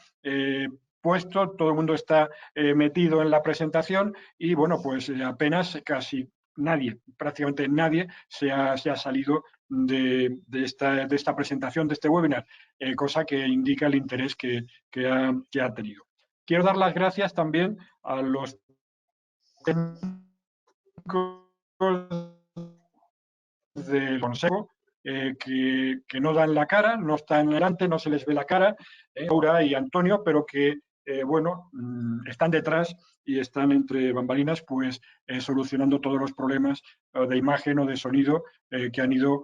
S1: puesto, todo el mundo está metido en la presentación y bueno, pues apenas casi nadie, prácticamente nadie se ha salido de esta presentación, de este webinar, cosa que indica el interés que ha tenido. Quiero dar las gracias también a los técnicos del Consejo que no dan la cara, no están delante, no se les ve la cara, Laura y Antonio, pero que, bueno, están detrás y están entre bambalinas, pues solucionando todos los problemas de imagen o de sonido que han ido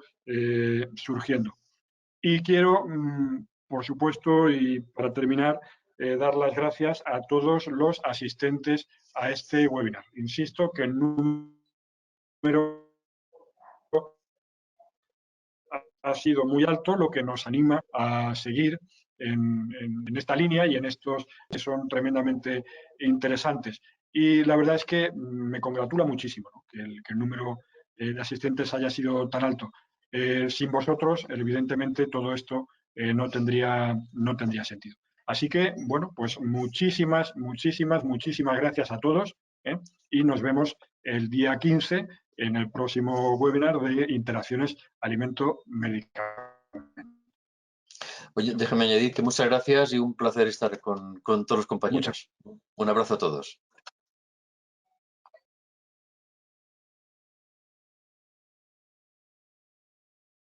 S1: surgiendo. Y quiero, por supuesto, y para terminar, dar las gracias a todos los asistentes a este webinar. Insisto que el número ha sido muy alto, lo que nos anima a seguir en esta línea y en estos que son tremendamente interesantes. Y la verdad es que me congratula muchísimo, ¿no? que el número de asistentes haya sido tan alto. Sin vosotros, evidentemente, todo esto no tendría sentido. Así que, bueno, pues muchísimas, muchísimas, muchísimas gracias a todos y nos vemos el día 15 en el próximo webinar de interacciones alimento-medicamento.
S2: Oye, déjame añadir que muchas gracias y un placer estar con todos los compañeros. Un abrazo a todos.